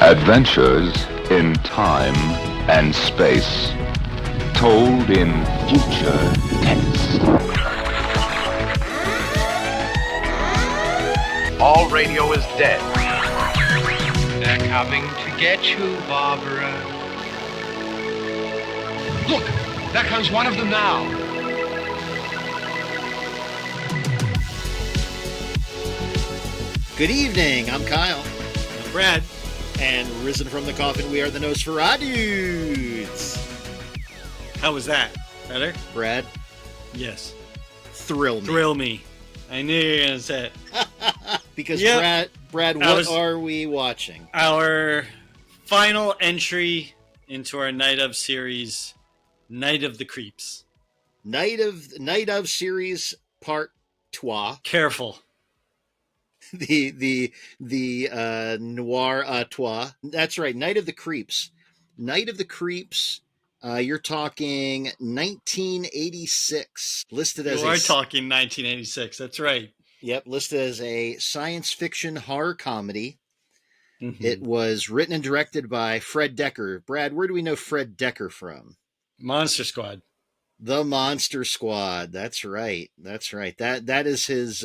Adventures in time and space, told in future tense. All radio is dead. They're coming to get you, Barbara. Look, there comes one of them now. Good evening, I'm Kyle. I'm Brad. And risen from the coffin, we are the Nosferadudes. How was that? Better? Brad? Yes. Thrill me. Thrill me. I knew you were going to say it. Because, yep. Brad, what are we watching? Our final entry into our Night of series, Night of the Creeps. Night of series part 2. Careful. The noir trois. That's right. Night of the Creeps. Night of the Creeps. You're talking 1986. Listed as you are talking 1986. That's right. Yep, listed as a science fiction horror comedy. Mm-hmm. It was written and directed by Fred Dekker. Brad, where do we know Fred Dekker from? Monster Squad. The Monster Squad. That's right. That is his.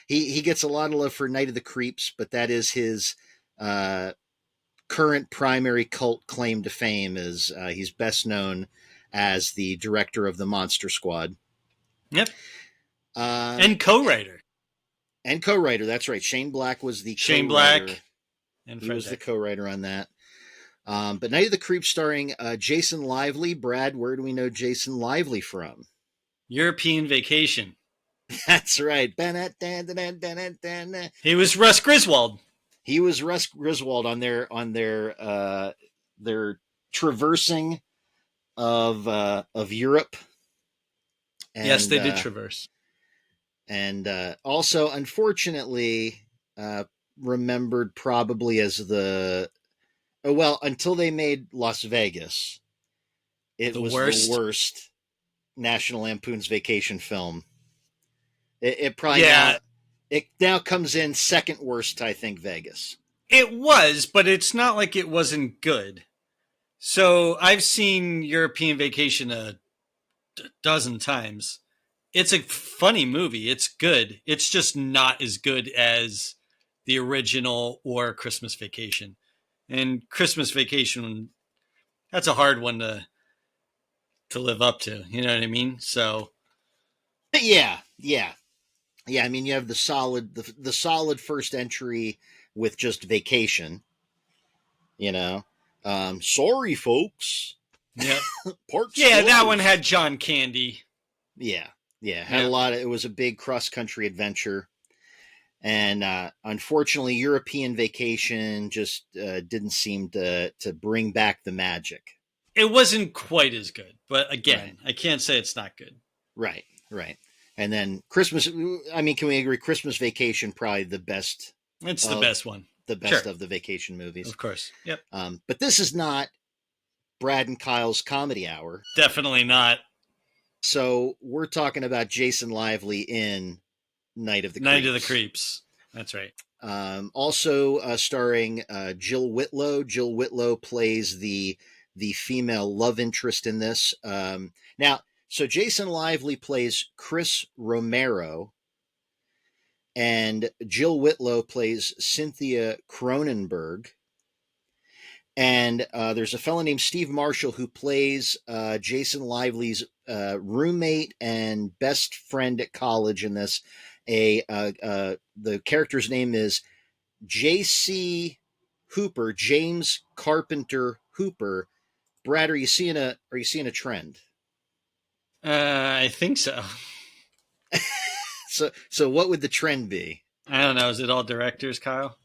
He gets a lot of love for Night of the Creeps, but that is his current primary cult claim to fame. Is he's best known as the director of the Monster Squad. Yep. And co-writer. That's right. Shane Black was the Shane co-writer. Black. And he was the co-writer on that. But Night of the Creeps starring Jason Lively. Brad, where do we know Jason Lively from? European Vacation. That's right. He was Russ Griswold. He was Russ Griswold on their traversing of Europe. And, yes, they did traverse. And also, unfortunately, remembered probably as until they made Las Vegas, it was the worst National Lampoon's Vacation film. It probably now comes in second worst, I think, Vegas. It was, but it's not like it wasn't good. So I've seen European Vacation a dozen times. It's a funny movie. It's good. It's just not as good as the original or Christmas Vacation. And Christmas Vacation, that's a hard one to live up to. You know what I mean? So, yeah. I mean, you have the solid first entry with just Vacation. You know, sorry, folks. Yeah, Part. Yeah, that one had John Candy. Yeah, had a lot of. It was a big cross country adventure. And unfortunately, European Vacation just didn't seem to bring back the magic. It wasn't quite as good, but again, I can't say it's not good. Right. And then Christmas. I mean, can we agree? Christmas Vacation probably the best. It's the best one. The best of the vacation movies, of course. Yep. But this is not Brad and Kyle's comedy hour. Definitely not. So we're talking about Jason Lively in Night of the Creeps. That's right. Also starring Jill Whitlow. Jill Whitlow plays the female love interest in this. So Jason Lively plays Chris Romero, and Jill Whitlow plays Cynthia Cronenberg. And there's a fellow named Steve Marshall who plays Jason Lively's roommate and best friend at college in this. The character's name is J.C. Hooper, James Carpenter Hooper. Brad, are you seeing a trend? I think so. So what would the trend be? I don't know. Is it all directors, Kyle?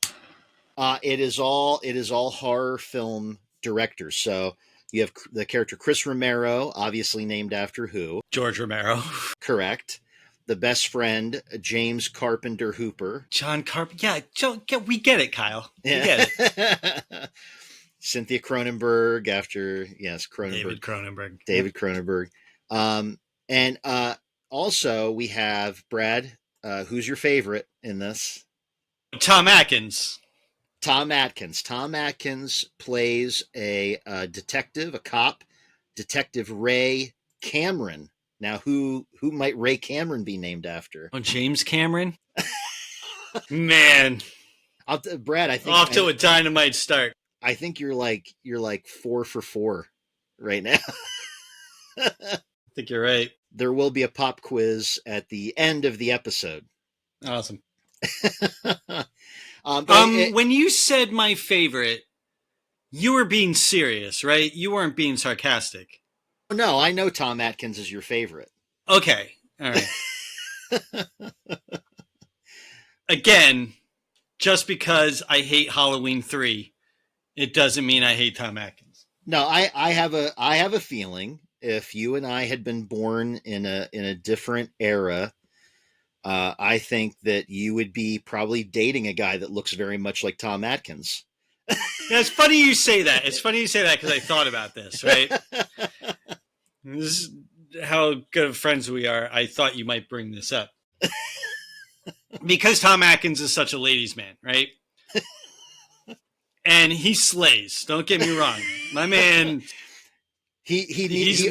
It is all horror film directors. So you have the character Chris Romero, obviously named after who? George Romero. Correct. The best friend, James Carpenter Hooper. John Carpenter. Yeah, we get it, Kyle. We get it. Cynthia Cronenberg after, Cronenberg. David Cronenberg. And also we have Brad, who's your favorite in this? Tom Atkins. Tom Atkins. Tom Atkins plays a detective, a cop, Detective Ray Cameron. Now, who might Ray Cameron be named after? Oh, James Cameron? Man. Brad, I think Off to a dynamite start. I think you're like 4 for 4 right now. I think you're right. There will be a pop quiz at the end of the episode. Awesome. But when you said my favorite, you were being serious, right? You weren't being sarcastic. No, I know Tom Atkins is your favorite. Okay. All right. Again, just because I hate Halloween 3, it doesn't mean I hate Tom Atkins. No, I have a feeling if you and I had been born in a different era, I think that you would be probably dating a guy that looks very much like Tom Atkins. Yeah, it's funny you say that. It's funny you say that because I thought about this, right? This is how good of friends we are. I thought you might bring this up. Because Tom Atkins is such a ladies' man, right? And he slays. Don't get me wrong. My man, he's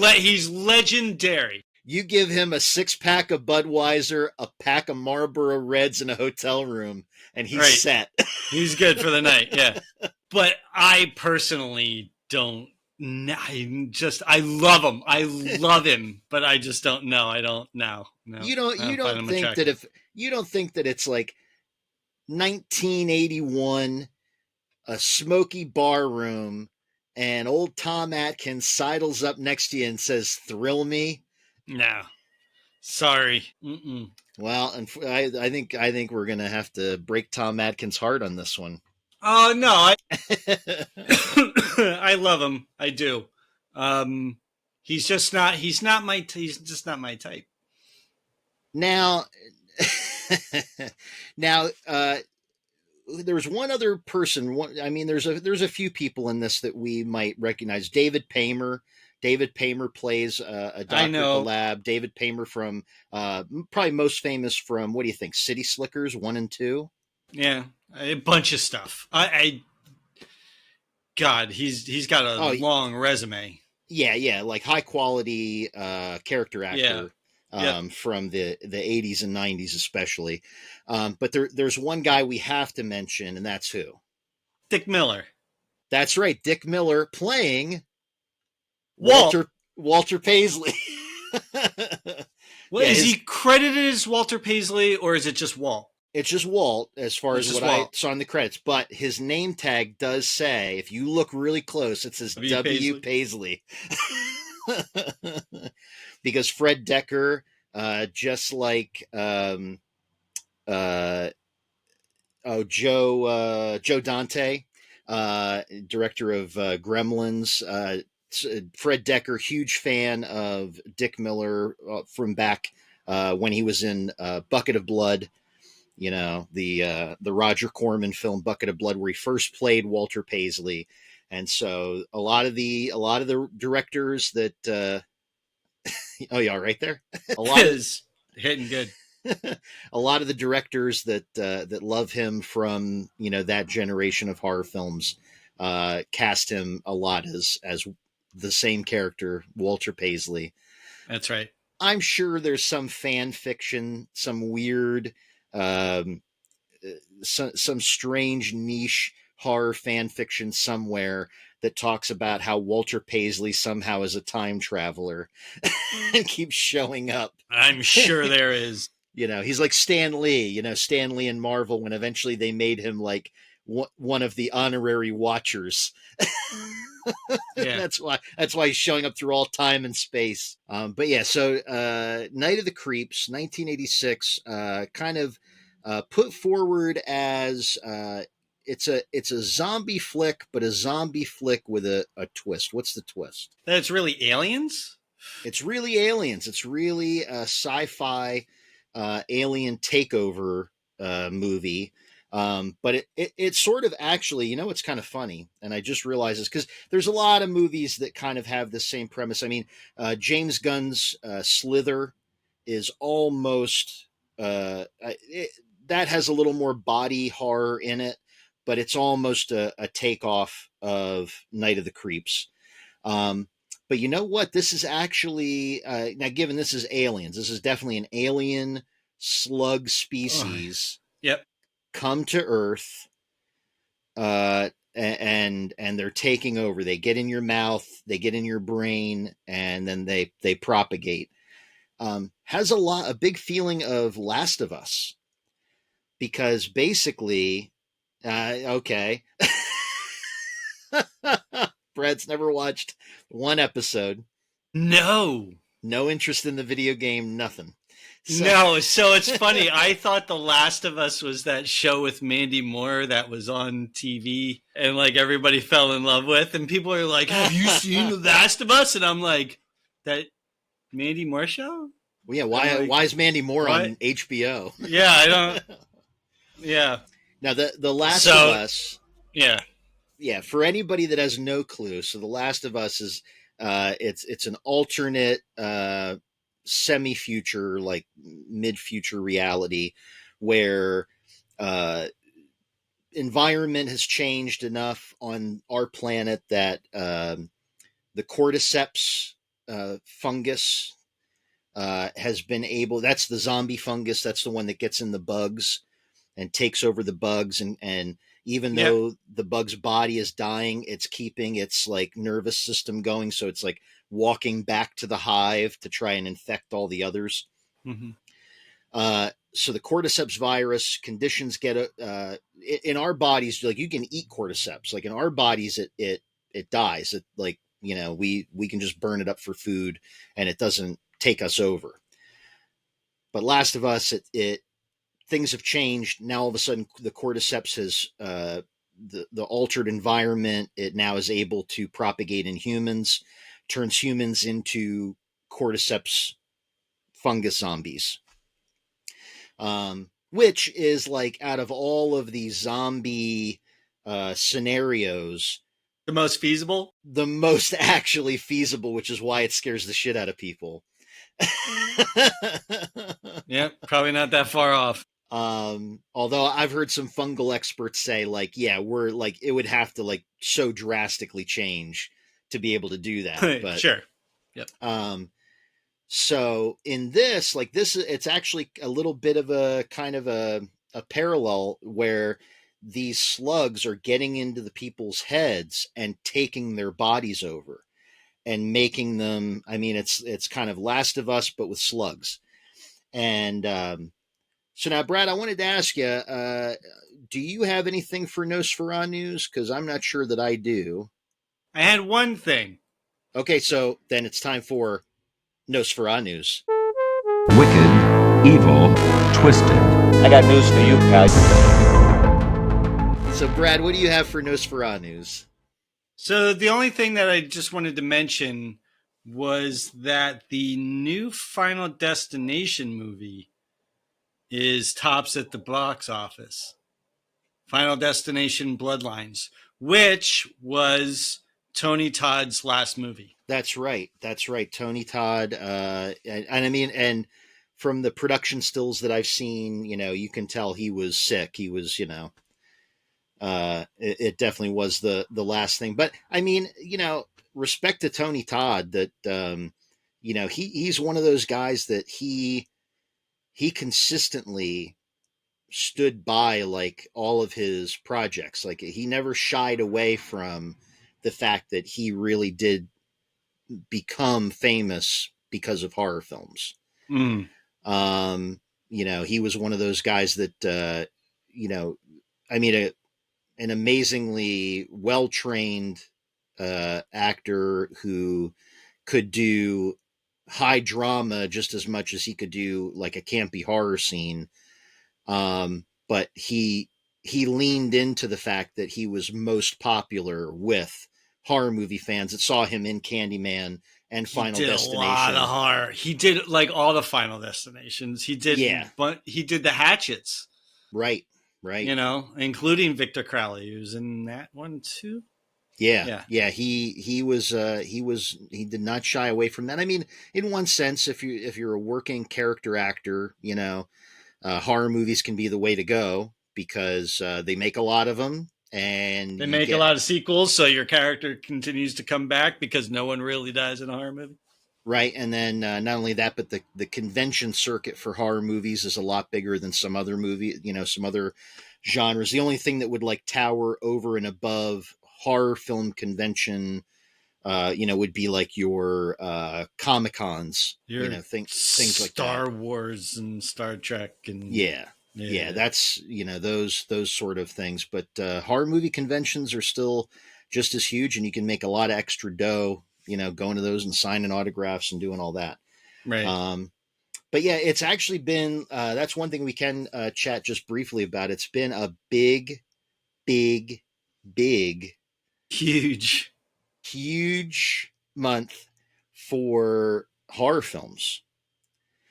legendary. You give him a 6-pack of Budweiser, a pack of Marlboro Reds in a hotel room, and he's set. He's good for the night, yeah. But I personally don't. I love him. I love him, but I just don't know. I don't know. No, you don't think that you don't think that it's like 1981, a smoky bar room, and old Tom Atkins sidles up next to you and says, "Thrill me." No, sorry. Mm-mm. Well, and I think we're gonna have to break Tom Atkins' heart on this one. Oh no, I love him. I do. He's just not my type. Now, there's one other person. There's a few people in this that we might recognize. David Paymer. David Paymer plays a doctor at the lab. David Paymer from probably most famous from, what do you think, City Slickers 1 and 2? Yeah, a bunch of stuff. God, he's got a long resume. Yeah, like high quality character actor from the 80s and 90s especially. But there's one guy we have to mention, and that's who? Dick Miller. That's right, Dick Miller playing Walter Paisley. Well, is he credited as Walter Paisley, or is it just Walt? It's just Walt, as far as what I saw in the credits. But his name tag does say, if you look really close, it says W. Paisley. Because Fred Decker, just like Joe Dante, director of Gremlins, Fred Decker, huge fan of Dick Miller from back when he was in Bucket of Blood. You know, the Roger Corman film Bucket of Blood, where he first played Walter Paisley. And so a lot of the directors that oh yeah, right there. A lot is hitting good. A lot of the directors that love him from, that generation of horror films cast him a lot as the same character, Walter Paisley. That's right. I'm sure there's some fan fiction, some weird some strange niche horror fan fiction somewhere that talks about how Walter Paisley somehow is a time traveler and keeps showing up. I'm sure there is. He's like Stan Lee, Stan Lee in Marvel, when eventually they made him like one of the honorary watchers. Yeah. That's why he's showing up through all time and space. But yeah, so Night of the Creeps, 1986, kind of put forward as it's a zombie flick, but a zombie flick with a twist. What's the twist? That it's really aliens? It's really aliens. It's really a sci-fi alien takeover movie. But it sort of actually, it's kind of funny. And I just realized this because there's a lot of movies that kind of have the same premise. I mean, James Gunn's Slither is almost that has a little more body horror in it, but it's almost a takeoff of Night of the Creeps. But you know what? This is actually now, given this is aliens, this is definitely an alien slug species Yep. come to Earth, and they're taking over. They get in your mouth, they get in your brain, and then they propagate. Has a big feeling of Last of Us, because basically, okay, Brad's never watched one episode. No. No interest in the video game, nothing. So, No, so it's funny. I thought The Last of Us was that show with Mandy Moore that was on TV and like everybody fell in love with. And people are like, have you seen The Last of Us? And I'm like, that Mandy Moore show? well, yeah, why is Mandy Moore what? on HBO? Yeah, I don't. Yeah. Now, the Last of Us, Yeah. yeah, for anybody that has no clue, so The Last of Us is it's an alternate semi-future, like mid-future reality where environment has changed enough on our planet that the cordyceps fungus has been able, that's the zombie fungus, that's the one that gets in the bugs and takes over the bugs, and even though the bug's body is dying, it's keeping its like nervous system going, so it's like walking back to the hive to try and infect all the others. Mm-hmm. So the cordyceps virus conditions get in our bodies, like you can eat cordyceps, like in our bodies it dies. It, like, you know, we can just burn it up for food and it doesn't take us over. But Last of Us, it things have changed. Now all of a sudden the cordyceps has the altered environment. It now is able to propagate in humans, turns humans into cordyceps fungus zombies. Which is like, out of all of these zombie scenarios, The most feasible? the most actually feasible, which is why it scares the shit out of people. Yeah, probably not that far off. Although I've heard some fungal experts say, like, yeah, we're like, it would have to like so drastically change to be able to do that. But sure. Yep. So in this, like this, it's actually a little bit of a kind of a parallel where these slugs are getting into the people's heads and taking their bodies over and making them, I mean, it's kind of Last of Us, but with slugs. And, so now, Brad, I wanted to ask you, do you have anything for Nosferadudes? Because I'm not sure that I do. I had one thing. Okay, so then it's time for Nosferadudes. Wicked, evil, twisted. I got news for you, pal. So, Brad, what do you have for Nosferadudes? So the only thing that I just wanted to mention was that the new Final Destination movie is tops at the box office. Final Destination Bloodlines, which was Tony Todd's last movie. That's right. That's right. Tony Todd. And I mean, and from the production stills that I've seen, you know, you can tell he was sick. He was, you know, it definitely was the last thing. But I mean, you know, respect to Tony Todd that, you know, he's one of those guys that he consistently stood by like all of his projects. Like he never shied away from the fact that he really did become famous because of horror films. Mm. You know, he was one of those guys that, you know, I mean, an amazingly well-trained actor who could do high drama just as much as he could do like a campy horror scene. But he leaned into the fact that he was most popular with horror movie fans that saw him in Candyman and Final Destination. A lot of horror. He did like all the Final Destinations. He did, but he did the Hatchets. Right. You know, including Victor Crowley, who's in that one too. Yeah. He did not shy away from that. I mean, in one sense, if you're a working character actor, you know, Horror movies can be the way to go because they make a lot of them, and They you make a get lot of sequels, so your character continues to come back because no one really dies in a horror movie. right. And then not only that, but the convention circuit for horror movies is a lot bigger than some other some other genres. The only thing that would like tower over and above horror film convention, would be like your Comic Cons, Your things like that. Star Wars and Star Trek and Yeah, that's those sort of things. But horror movie conventions are still just as huge, and you can make a lot of extra dough, going to those and signing autographs and doing all that. right. But yeah, it's actually been that's one thing we can chat just briefly about. It's been a big, big, big, Huge. huge month for horror films.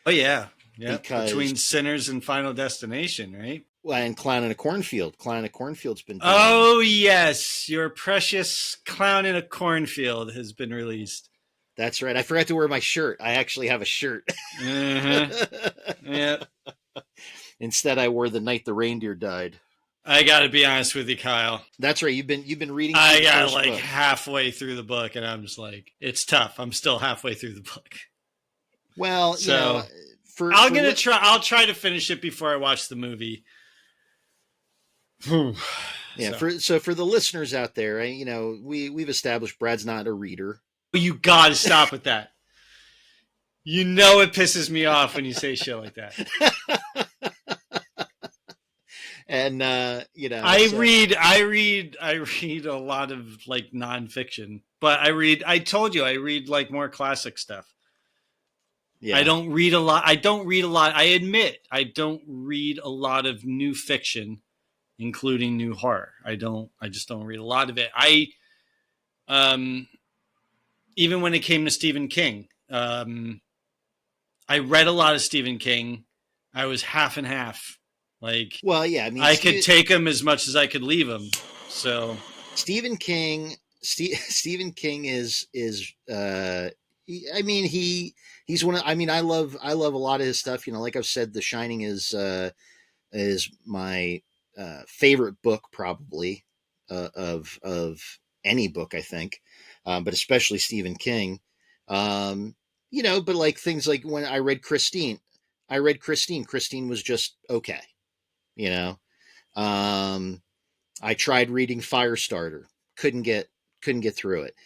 Oh yeah. Yeah. Because Between Sinners and Final Destination, right? and Clown in a Cornfield. Clown in a Cornfield's been doing Oh yes. Your precious Clown in a Cornfield has been released. That's right. I forgot to wear my shirt. I actually have a shirt. Uh-huh. Yeah. Instead, I wore The Night the Reindeer Died. I gotta be honest with you, Kyle. That's right. You've been reading. I the got first like book. halfway through the book, and I'm just like, it's tough. I'm still halfway through the book. Well, So, I'll try to finish it before I watch the movie. Yeah. So. For the listeners out there, we've established Brad's not a reader. You gotta stop with that. You know it pisses me off when you say shit like that. And I read a lot of like nonfiction, but I told you I read like more classic stuff. Yeah. I don't read a lot. I admit I don't read a lot of new fiction, including new horror. I just don't read a lot of it. Even when it came to Stephen King, I read a lot of Stephen King. I was half and half. Like, well, yeah, I mean, I could take him as much as I could leave him. So Stephen King is he's one of, I love a lot of his stuff. Like I've said, The Shining is my favorite book probably of any book, I think, but especially Stephen King. But like things like when I read Christine. Christine was just okay. I tried reading Firestarter, couldn't get through it.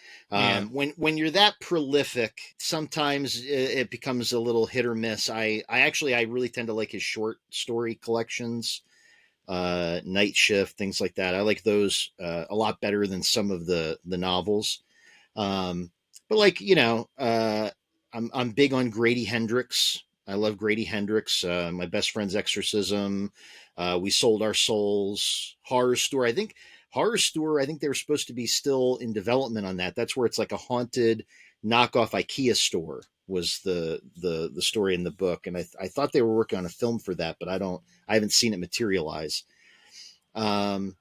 When you're that prolific, sometimes it becomes a little hit or miss. I really tend to like his short story collections, Night Shift, things like that. I like those a lot better than some of the novels. But like I'm big on Grady Hendrix. I love Grady Hendrix. My Best Friend's Exorcism. We Sold Our Souls. Horror Store. I think they were supposed to be still in development on that. That's where it's like a haunted knockoff IKEA store was the story in the book. And I thought they were working on a film for that, but I haven't seen it materialize. But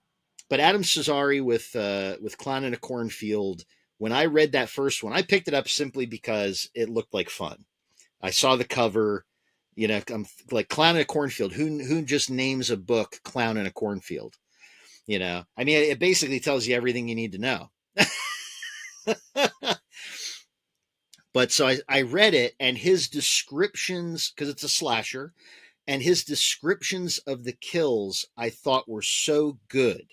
Adam Cesare with Clown in a Cornfield, when I read that first one, I picked it up simply because it looked like fun. I saw the cover, I'm like Clown in a Cornfield. Who just names a book Clown in a Cornfield? It basically tells you everything you need to know. But so I read it, and his descriptions, because it's a slasher, and his descriptions of the kills I thought were so good.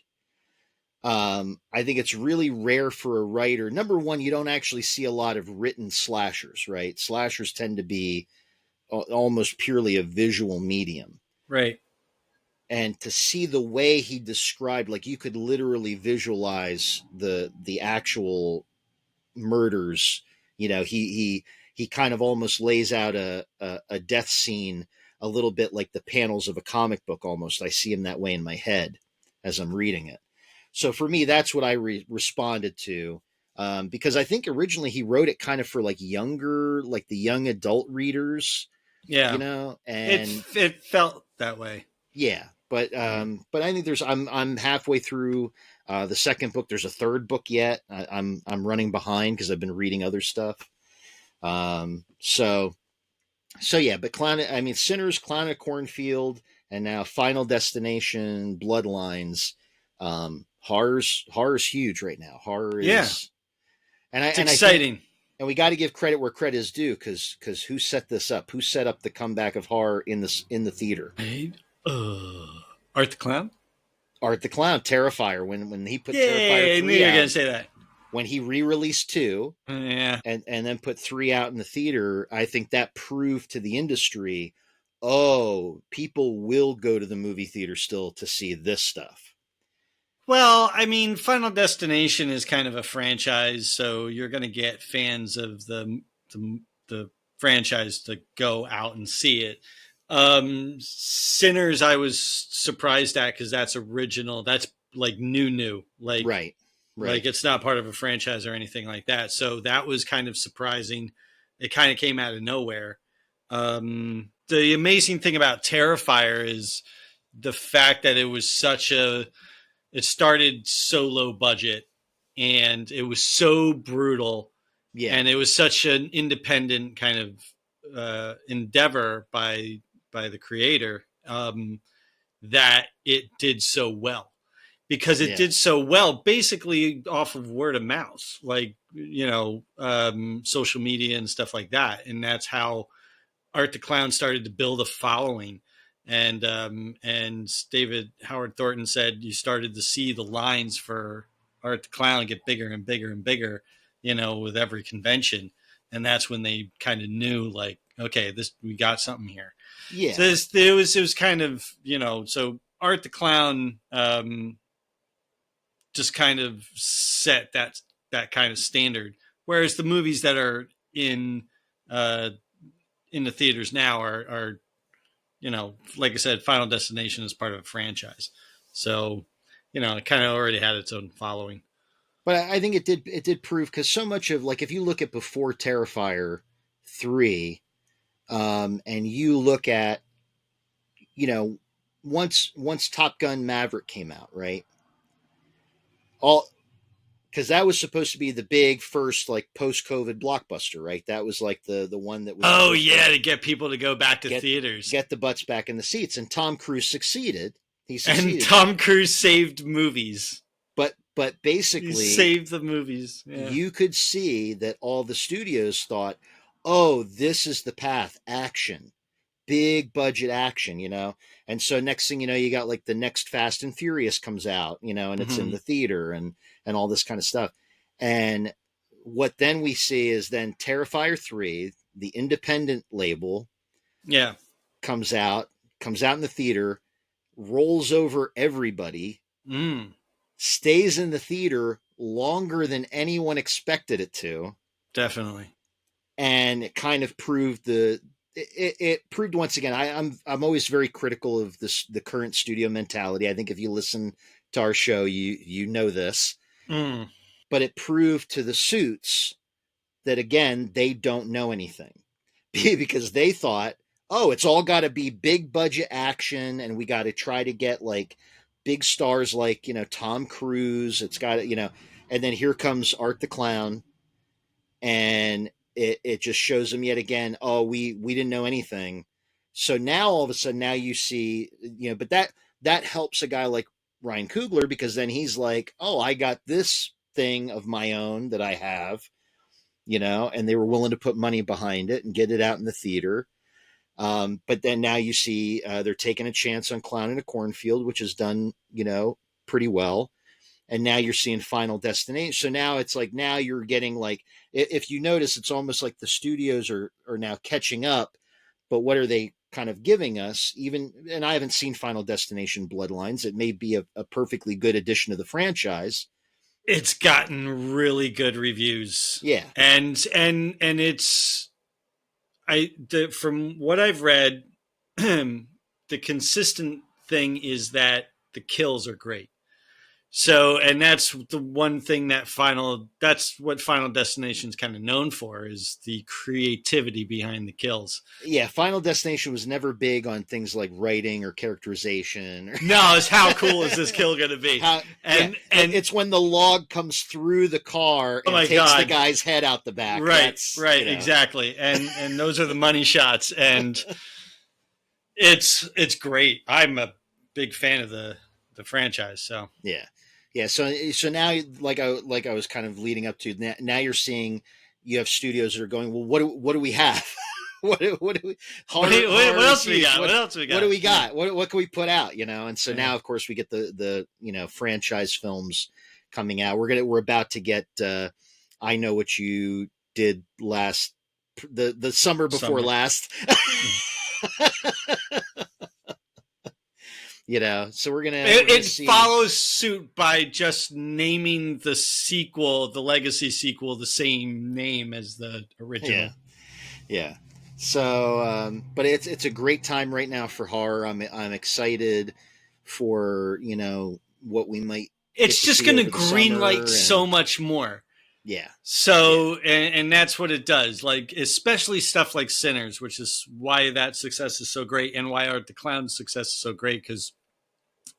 I think it's really rare for a writer. Number one, you don't actually see a lot of written slashers, right? Slashers tend to be almost purely a visual medium. right. And to see the way he described, like you could literally visualize the actual murders. He kind of almost lays out a death scene a little bit like the panels of a comic book almost. I see him that way in my head as I'm reading it. So for me, that's what I responded to, because I think originally he wrote it kind of for like younger, like the young adult readers. Yeah. And it felt that way. Yeah. But I think I'm halfway through the second book. There's a third book yet. I'm running behind because I've been reading other stuff. So So yeah, but Sinners, Clown in a Cornfield, and now Final Destination, Bloodlines. Horror's huge right now. Horror Yeah, is, it's and I think, exciting. and we got to give credit where credit is due, because who set this up? Who set up the comeback of horror in the theater? Right? Art the Clown? Art the Clown, Terrifier. When he put Terrifier Yeah, I knew 3 you were going out, to say that. when he re-released 2, Yeah. and then put 3 out in the theater, I think that proved to the industry, oh, people will go to the movie theater still to see this stuff. Well, I mean, Final Destination is kind of a franchise, so you're going to get fans of the franchise to go out and see it. Sinners, I was surprised at because that's original. That's like new, Right. like it's not part of a franchise or anything like that. So that was kind of surprising. It kind of came out of nowhere. The amazing thing about Terrifier is the fact that it started so low budget and it was so brutal, Yeah. and it was such an independent kind of endeavor by the creator, that it did so well, because it Yeah. did so well basically off of word of mouth, like, social media and stuff like that. And that's how Art the Clown started to build a following. And David Howard Thornton said you started to see the lines for Art the Clown get bigger and bigger and bigger, with every convention. And that's when they kind of knew, like, okay, we got something here. Yeah. So it was kind of, so Art the Clown, just kind of set that kind of standard. Whereas the movies that are in the theaters now are, like I said, Final Destination is part of a franchise. So, it kind of already had its own following. But I think it did prove, because so much of, like, if you look at before Terrifier 3, and you look at, once Top Gun Maverick came out, right? All because that was supposed to be the big first, like, post-COVID blockbuster, right? That was like the one that was. Oh yeah, to get people to go back to theaters, get the butts back in the seats, and Tom Cruise succeeded. He succeeded. And Tom Cruise saved movies. But basically, he saved the movies. Yeah. You could see that all the studios thought, "Oh, this is the path, action, big budget action," And so next thing you know, you got like the next Fast and Furious comes out, and it's in the theater, and all this kind of stuff. And what then we see is then Terrifier 3, the independent label, comes out in the theater, rolls over everybody, stays in the theater longer than anyone expected it to. Definitely. And it kind of proved it proved once again. I'm always very critical of the current studio mentality. I think if you listen to our show, you know this. But it proved to the suits that, again, they don't know anything, because they thought, oh, it's all got to be big budget action, and we got to try to get like big stars like, Tom Cruise. It's got to, and then here comes Art the Clown, and it just shows them yet again, oh, we didn't know anything. So now all of a sudden, now you see, but that helps a guy like Ryan Coogler, because then he's like, oh, I got this thing of my own that I have, and they were willing to put money behind it and get it out in the theater. But then now you see they're taking a chance on Clown in a Cornfield, which is done, pretty well. And now you're seeing Final Destination. So now it's like, now you're getting, like, if you notice, it's almost like the studios are now catching up. But what are they kind of giving us? And I haven't seen Final Destination Bloodlines. It may be a perfectly good addition to the franchise. It's gotten really good reviews. Yeah. And it's, from what I've read, the consistent thing is that the kills are great. So, and that's the one thing that's what Final Destination's kind of known for, is the creativity behind the kills. Yeah, Final Destination was never big on things like writing or characterization. No, it's how cool is this kill going to be? And it's when the log comes through the car and takes the guy's head out the back. Right, exactly. And those are the money shots, and it's great. I'm a big fan of the franchise. So yeah. So now, like I was kind of leading up to, now you're seeing you have studios that are going, well, what do we have? what else we got? What do we got? What can we put out? And so now, of course, we get the franchise films coming out. We're about to get I Know What You Did Last, the summer before last. So we're gonna. It follows suit by just naming the sequel, the legacy sequel, the same name as the original. Yeah. So, but it's a great time right now for horror. I'm excited for what we might. It's just going to greenlight so much more. Yeah. So, and that's what it does. Like, especially stuff like Sinners, which is why that success is so great, and why Art the Clown's success is so great, because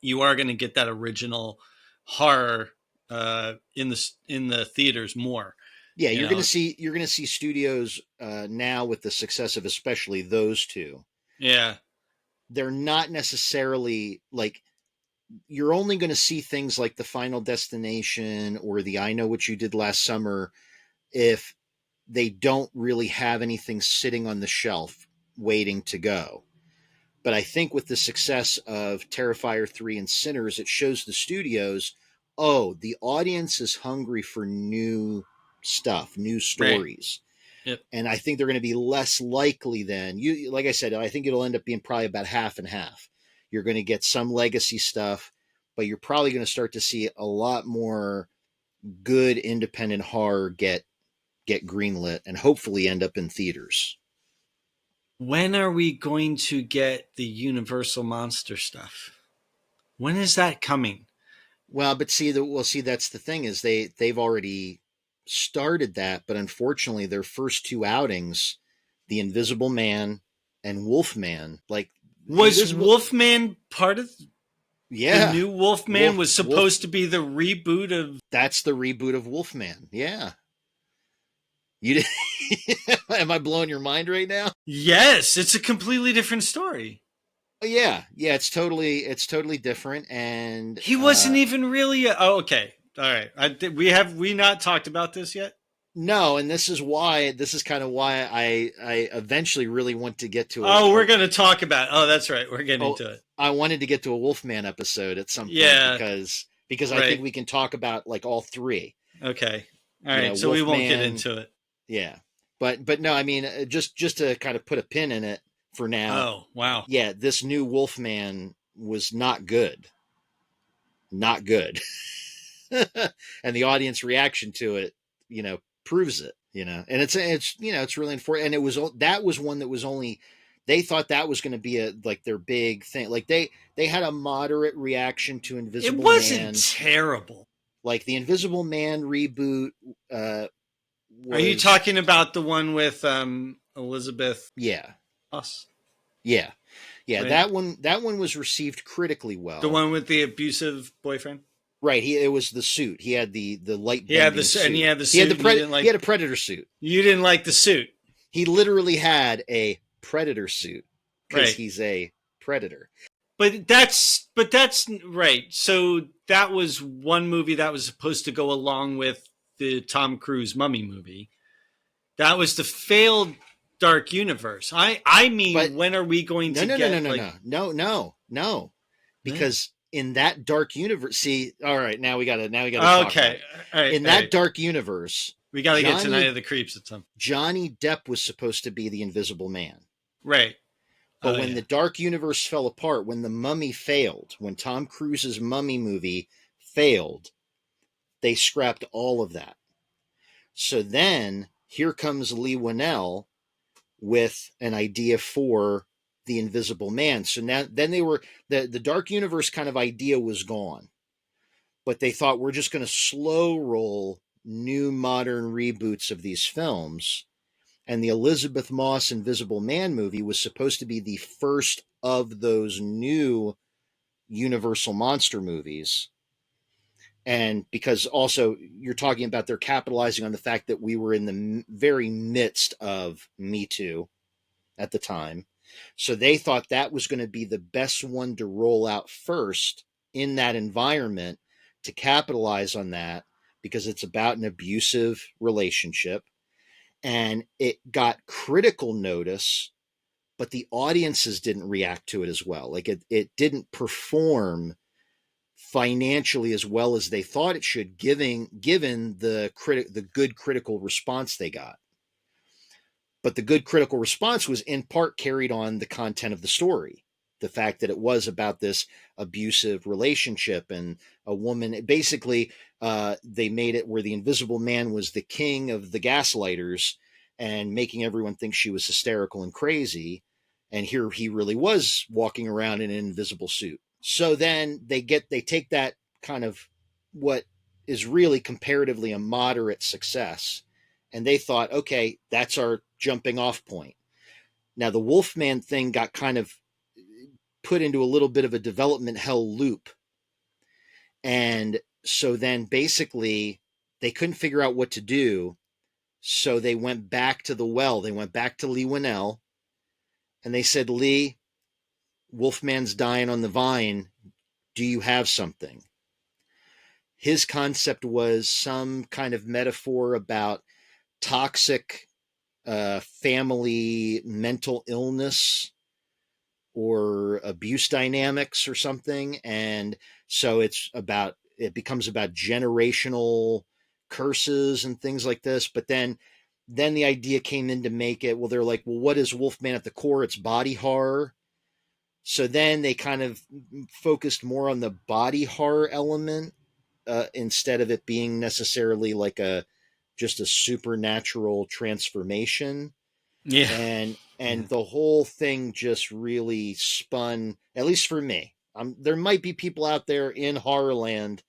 you are going to get that original horror in the theaters more. Yeah, you're going to see studios now with the success of especially those two. Yeah, they're not necessarily like, you're only going to see things like the Final Destination or the I Know What You Did Last Summer if they don't really have anything sitting on the shelf waiting to go. But I think with the success of Terrifier 3 and Sinners, it shows the studios, the audience is hungry for new stuff, new stories. Right. Yep. And I think they're going to be less likely then. Like I said, I think it'll end up being probably about half and half. You're going to get some legacy stuff, but you're probably going to start to see a lot more good independent horror get greenlit and hopefully end up in theaters. When are we going to get the Universal monster stuff? When is that coming? Well, but that's the thing, is they've already started that, but unfortunately their first two outings, The Invisible Man and Wolfman, was Wolfman part of the new Wolfman was supposed to be the reboot of... That's the reboot of Wolfman. Yeah. You did. Am I blowing your mind right now? Yes, it's a completely different story. Yeah, it's totally different, and he wasn't even really okay. All right. We not talked about this yet? No, and this is kind of why I eventually really want to get to it. We're going to talk about it. Oh, that's right. We're getting into it. I wanted to get to a Wolfman episode at some point because I think we can talk about all three. Okay. All right. So Wolfman, we won't get into it. Yeah. But no, I mean, just to kind of put a pin in it for now. Oh, wow. Yeah, this new Wolfman was not good. Not good. And the audience reaction to it, proves it, and it's really important. And that was one that was only, they thought that was going to be their big thing. They had a moderate reaction to Invisible Man. It wasn't terrible. The Invisible Man reboot. Are you talking about the one with Elizabeth? Yeah. Us. Yeah. Right. That one was received critically well. The one with the abusive boyfriend. Right, it was the suit. He had the light. He had the suit. And he had the suit. He had a predator suit. You didn't like the suit. He literally had a predator suit because he's a predator. But that's right. So that was one movie that was supposed to go along with the Tom Cruise Mummy movie. That was the failed Dark Universe. I mean, when are we going to get? No. Because in that Dark Universe, see, all right, now we gotta talk okay. All right, in that Dark Universe, we gotta get to Night of the Creeps at some. Johnny Depp was supposed to be the Invisible Man. Right. But when the Dark Universe fell apart, when the Mummy failed, when Tom Cruise's Mummy movie failed, they scrapped all of that. So then here comes Lee Winnell with an idea for the Invisible Man. So now then the Dark Universe kind of idea was gone. but they thought we're just going to slow roll new modern reboots of these films. And the Elizabeth Moss Invisible Man movie was supposed to be the first of those new Universal monster movies. And because also you're talking about they're capitalizing on the fact that we were in the very midst of Me Too at the time. So they thought that was going to be the best one to roll out first in that environment to capitalize on that, because it's about an abusive relationship. And it got critical notice, but the audiences didn't react to it as well. Like it didn't perform financially as well as they thought it should, given the good critical response they got. But the good critical response was in part carried on the content of the story. The fact that it was about this abusive relationship and a woman, basically, they made it where the Invisible Man was the king of the gaslighters and making everyone think she was hysterical and crazy. And here he really was walking around in an invisible suit. So then they take that kind of what is really comparatively a moderate success, and they thought, okay, that's our jumping off point. Now the Wolfman thing got kind of put into a little bit of a development hell loop. And so then basically they couldn't figure out what to do. So they went back to the well. They went back to Lee Winnell and they said, Lee, Wolfman's dying on the vine. Do you have something? His concept was some kind of metaphor about toxic family mental illness or abuse dynamics or something. And so it becomes about generational curses and things like this. But then the idea came in to make it, well, they're like, well, what is Wolfman at the core? It's body horror. So then they kind of focused more on the body horror element instead of it being necessarily like just a supernatural transformation. Yeah. And the whole thing just really spun, at least for me. There might be people out there in Horrorland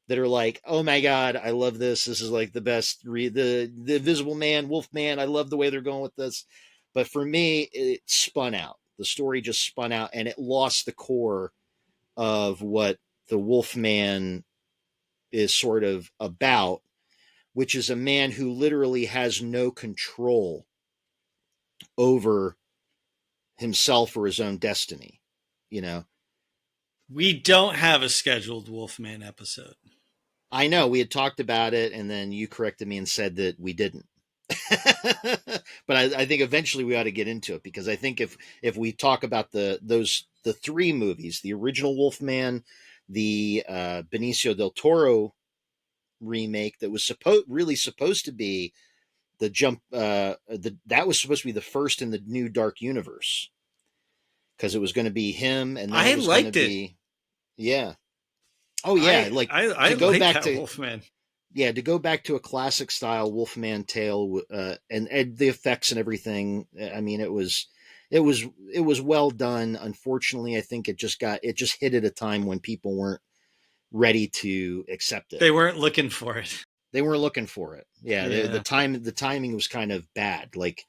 that are like, oh my God, I love this. This is like the best. The Invisible Man, Wolfman, I love the way they're going with this. But for me, it spun out. The story just spun out and it lost the core of what the Wolfman is sort of about, which is a man who literally has no control over himself or his own destiny. You know, We don't have a scheduled Wolfman episode. I know we had talked about it and then you corrected me and said that we didn't. But I think eventually we ought to get into it, because I think if we talk about the three movies, the original Wolfman, the Benicio del Toro remake that was supposed to be the jump, that was supposed to be the first in the new Dark Universe, because it was going to be him, and then I it was liked going to it. be, yeah, oh yeah, I to go like back that to Wolfman. yeah, to go back to a classic style Wolfman tale, and the effects and everything. I mean, it was well done. Unfortunately, I think it just hit at a time when people weren't ready to accept it. They weren't looking for it. They weren't looking for it. Yeah, Yeah. the timing was kind of bad. Like,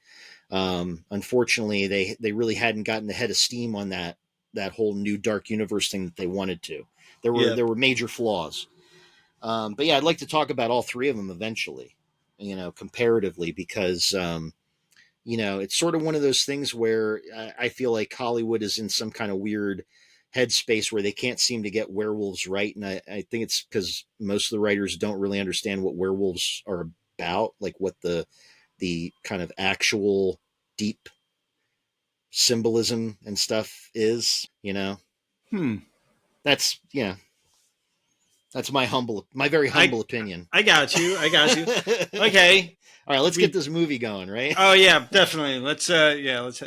unfortunately, they really hadn't gotten the head of steam on that whole new Dark Universe thing that they wanted to. There were major flaws. But yeah, I'd like to talk about all three of them eventually, comparatively, because, it's sort of one of those things where I feel like Hollywood is in some kind of weird headspace where they can't seem to get werewolves right. And I think it's because most of the writers don't really understand what werewolves are about, like what the kind of actual deep symbolism and stuff is, that's, that's my very humble opinion. I got you. Okay. All right, let's get this movie going, right? Oh yeah, definitely. Let's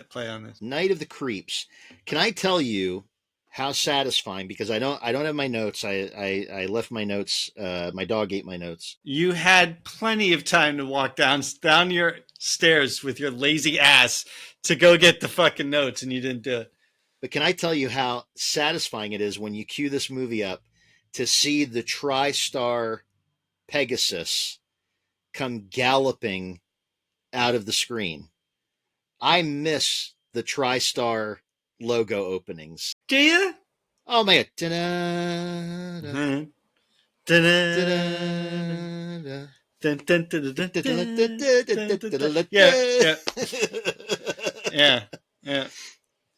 play on this. Night of the Creeps. Can I tell you how satisfying? Because I don't have my notes. I left my notes. My dog ate my notes. You had plenty of time to walk down your stairs with your lazy ass to go get the fucking notes, and you didn't do it. But can I tell you how satisfying it is when you cue this movie up to see the TriStar Pegasus come galloping out of the screen. I miss the TriStar logo openings. Do you? Oh my god. Da-da, Mhm. da-da, da-da. Yeah. Yeah. Yeah.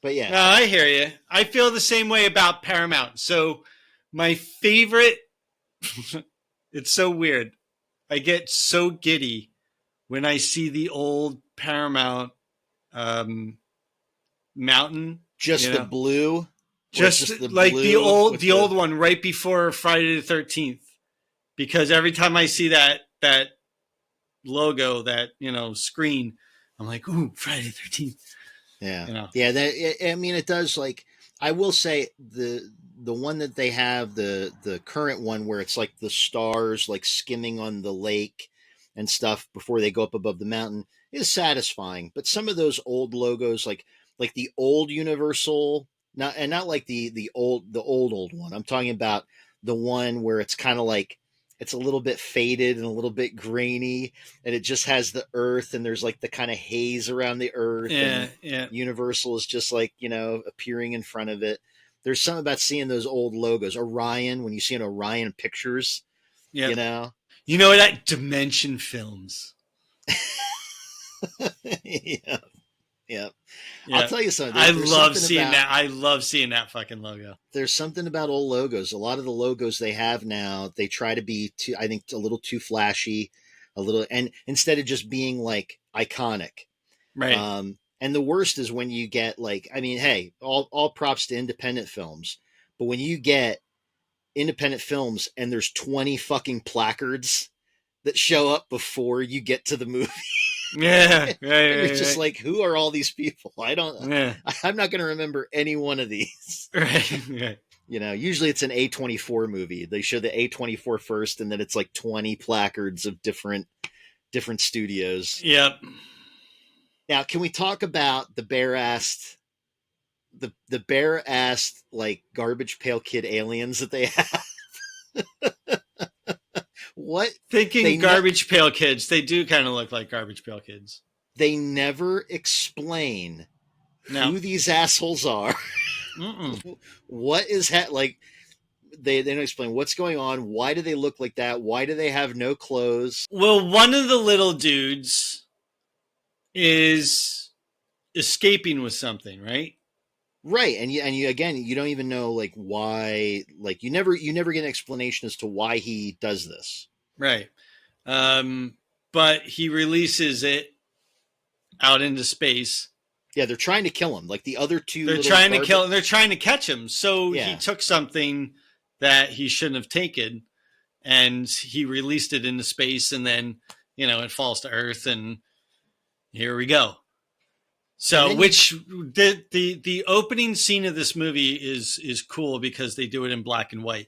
But yeah. No, I hear you. I feel the same way about Paramount. So my favorite, it's so weird. I get so giddy when I see the old Paramount mountain. Just the blue. Just the like the blue old one right before Friday the 13th. Because every time I see that logo, that, screen, I'm like, ooh, Friday the 13th. Yeah. Yeah. I mean, it does. Like, I will say the one that they have, the current one where it's like the stars like skimming on the lake and stuff before they go up above the mountain is satisfying. But some of those old logos, like the old Universal, not like the old one. I'm talking about the one where it's kind of like, it's a little bit faded and a little bit grainy, and it just has the earth, and there's like the kind of haze around the earth. Yeah, and Universal is just like, appearing in front of it. There's something about seeing those old logos. Orion, when you see an Orion Pictures, yeah. You know that Dimension Films. Yeah. Yeah. I'll tell you something. I love seeing that. I love seeing that fucking logo. There's something about old logos. A lot of the logos they have now, they try to be I think a little too flashy, and instead of just being like iconic. Right. And the worst is when you get like, I mean, hey, all props to independent films, but when you get independent films and there's 20 fucking placards that show up before you get to the movie. Yeah, right. It's just like, who are all these people? I'm not going to remember any one of these. Right. Usually it's an A24 movie. They show the A24 first, and then it's like 20 placards of different studios. Yep. Now, can we talk about the bare-assed, like garbage pail kid aliens that they have? What? Thinking garbage pail kids, they do kind of look like garbage pail kids. They never explain who these assholes are. What is like? They don't explain what's going on. Why do they look like that? Why do they have no clothes? Well, one of the little dudes is escaping with something, right? Right, and you again, you don't even know like why. Like you never get an explanation as to why he does this. Right, but he releases it out into space. Yeah, they're trying to kill him. Like the other two, they're trying to kill him. They're trying to catch him. So he took something that he shouldn't have taken, and he released it into space, and then it falls to Earth, and here we go. So, which the opening scene of this movie is cool because they do it in black and white.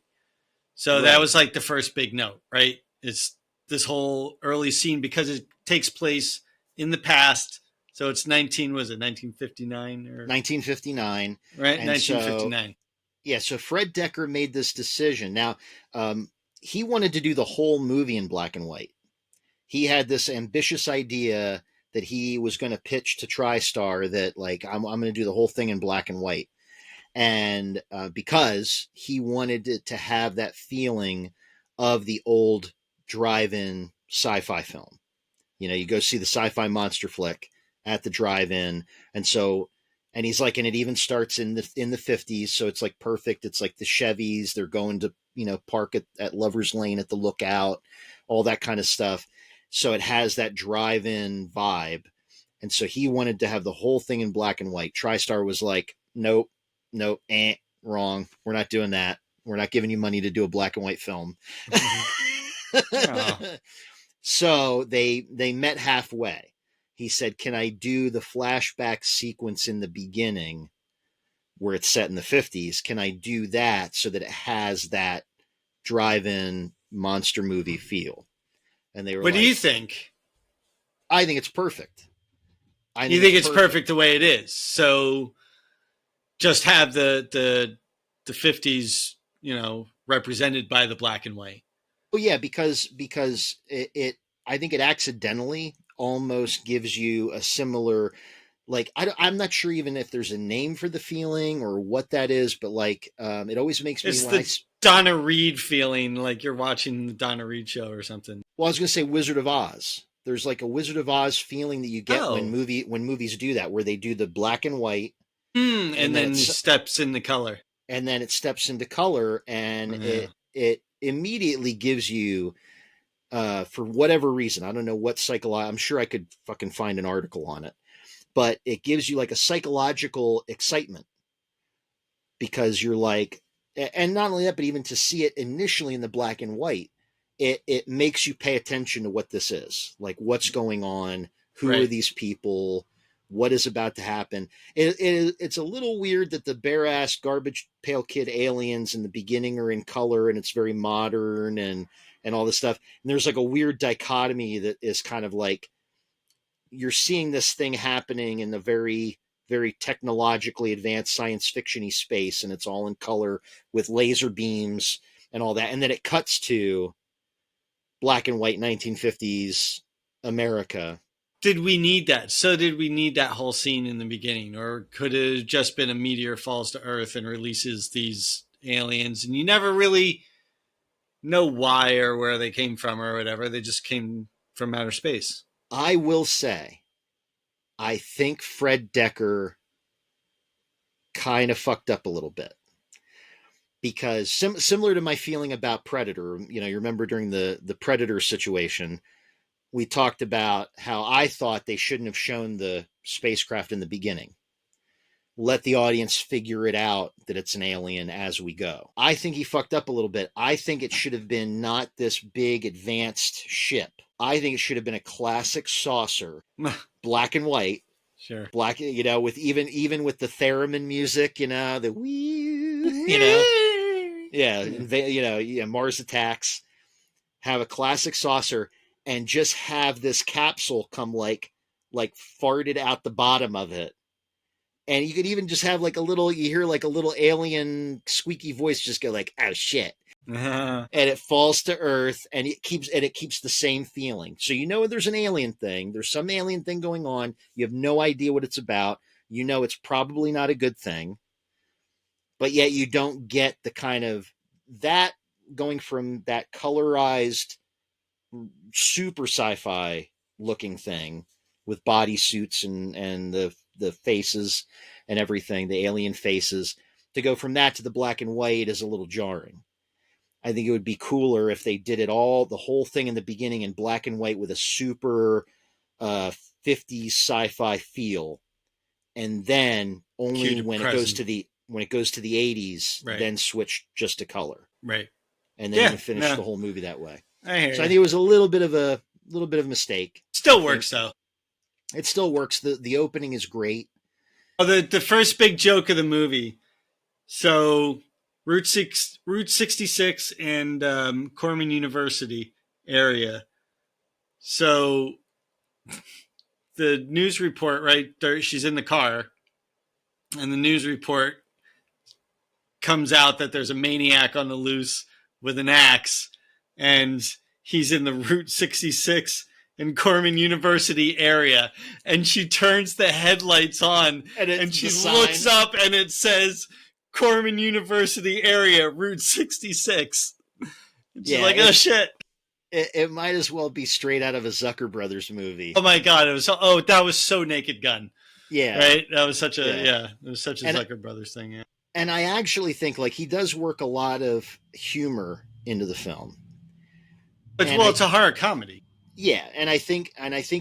So that was like the first big note, right? It's this whole early scene because it takes place in the past. So it's 1959 or 1959, right? And 1959. So Fred Decker made this decision. Now, he wanted to do the whole movie in black and white. He had this ambitious idea that he was going to pitch to TriStar that like, I'm going to do the whole thing in black and white. And because he wanted it to have that feeling of the old drive-in sci-fi film. You go see the sci-fi monster flick at the drive-in. And he's like, and it even starts in the 50s. So it's like perfect. It's like the Chevys, they're going to, park at Lover's Lane at the Lookout, all that kind of stuff. So it has that drive-in vibe. And so he wanted to have the whole thing in black and white. TriStar was like, nope, wrong. We're not doing that. We're not giving you money to do a black and white film. Oh. So they met halfway. He said, can I do the flashback sequence in the beginning where it's set in the 50s? Can I do that so that it has that drive-in monster movie feel? And they were What do you think? I think it's perfect. You think it's perfect the way it is. So just have the 50s, represented by the black and white. Well, yeah, because it I think it accidentally almost gives you a similar, like, I'm not sure even if there's a name for the feeling or what that is, but like it always makes me It's when the Donna Reed feeling, like you're watching the Donna Reed show or something. well, I was going to say Wizard of Oz. There's like a Wizard of Oz feeling that you get Oh. when movies do that, where they do the black and white, and then steps into color, and then it steps into color, and Yeah. it immediately gives you, for whatever reason, I don't know what I'm sure I could fucking find an article on it, but it gives you like a psychological excitement because you're like, and not only that, but even to see it initially in the black and white, it makes you pay attention to what this is, like what's going on, who are these people, what is about to happen. It's a little weird that the bare-ass garbage pail kid aliens in the beginning are in color and it's very modern and all this stuff. And there's like a weird dichotomy that is kind of like, you're seeing this thing happening in the very, very technologically advanced science fiction-y space, and it's all in color with laser beams and all that. And then it cuts to black and white 1950s America. Did we need that? So did we need that whole scene in the beginning? Or could it have just been a meteor falls to Earth and releases these aliens, and you never really know why or where they came from or whatever? They just came from outer space. I will say, I think Fred Decker kind of fucked up a little bit. Because similar to my feeling about Predator, you remember during the Predator situation, we talked about how I thought they shouldn't have shown the spacecraft in the beginning. Let the audience figure it out that it's an alien as we go. I think he fucked up a little bit. I think it should have been not this big advanced ship. I think it should have been a classic saucer, black and white. Sure. Black, with even with the theremin music, the wee, Mars Attacks, have a classic saucer and just have this capsule come like farted out the bottom of it. And you could even just have like you hear like a little alien squeaky voice just go like, oh shit. And it falls to Earth and it keeps the same feeling. So there's an alien thing. There's some alien thing going on. You have no idea what it's about. It's probably not a good thing. But yet you don't get the kind of that going from that colorized, super sci-fi looking thing with bodysuits and the faces and everything, the alien faces, to go from that to the black and white is a little jarring. I think it would be cooler if they did the whole thing in the beginning in black and white with a super 50s sci-fi feel, and then only when it goes to the 80s, then switch just to color, right? And then you can finish the whole movie that way. I think it was a little bit of a mistake. Still works though. It still works. The opening is great. Oh, the first big joke of the movie. So Route 66 and Corman University area. So the news report, right there, she's in the car, and the news report comes out that there's a maniac on the loose with an axe, and he's in the Route 66 in Corman University area. And she turns the headlights on, and she looks up, and it says Corman University area, Route 66. She's like, oh shit. It might as well be straight out of a Zucker Brothers movie. Oh my god! That was so Naked Gun. Yeah, right. That was such a it was such a Zucker Brothers thing. Yeah, and I actually think like he does work a lot of humor into the film. But it's a horror comedy. Yeah, and I think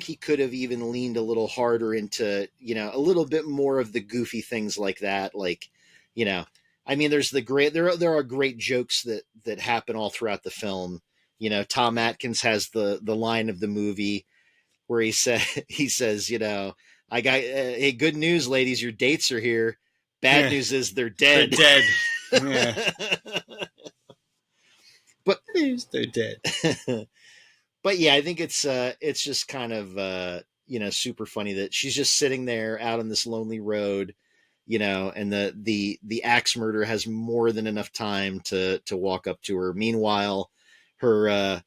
he could have even leaned a little harder into a little bit more of the goofy things like that. Like, I mean, there's there are great jokes that happen all throughout the film. Tom Atkins has the line of the movie where he says, I got, hey, good news, ladies, your dates are here. Bad news is they're dead. They're dead. But they're dead. But yeah, I think it's just kind of, super funny that she's just sitting there out on this lonely road, and the axe murderer has more than enough time to walk up to her. Meanwhile, her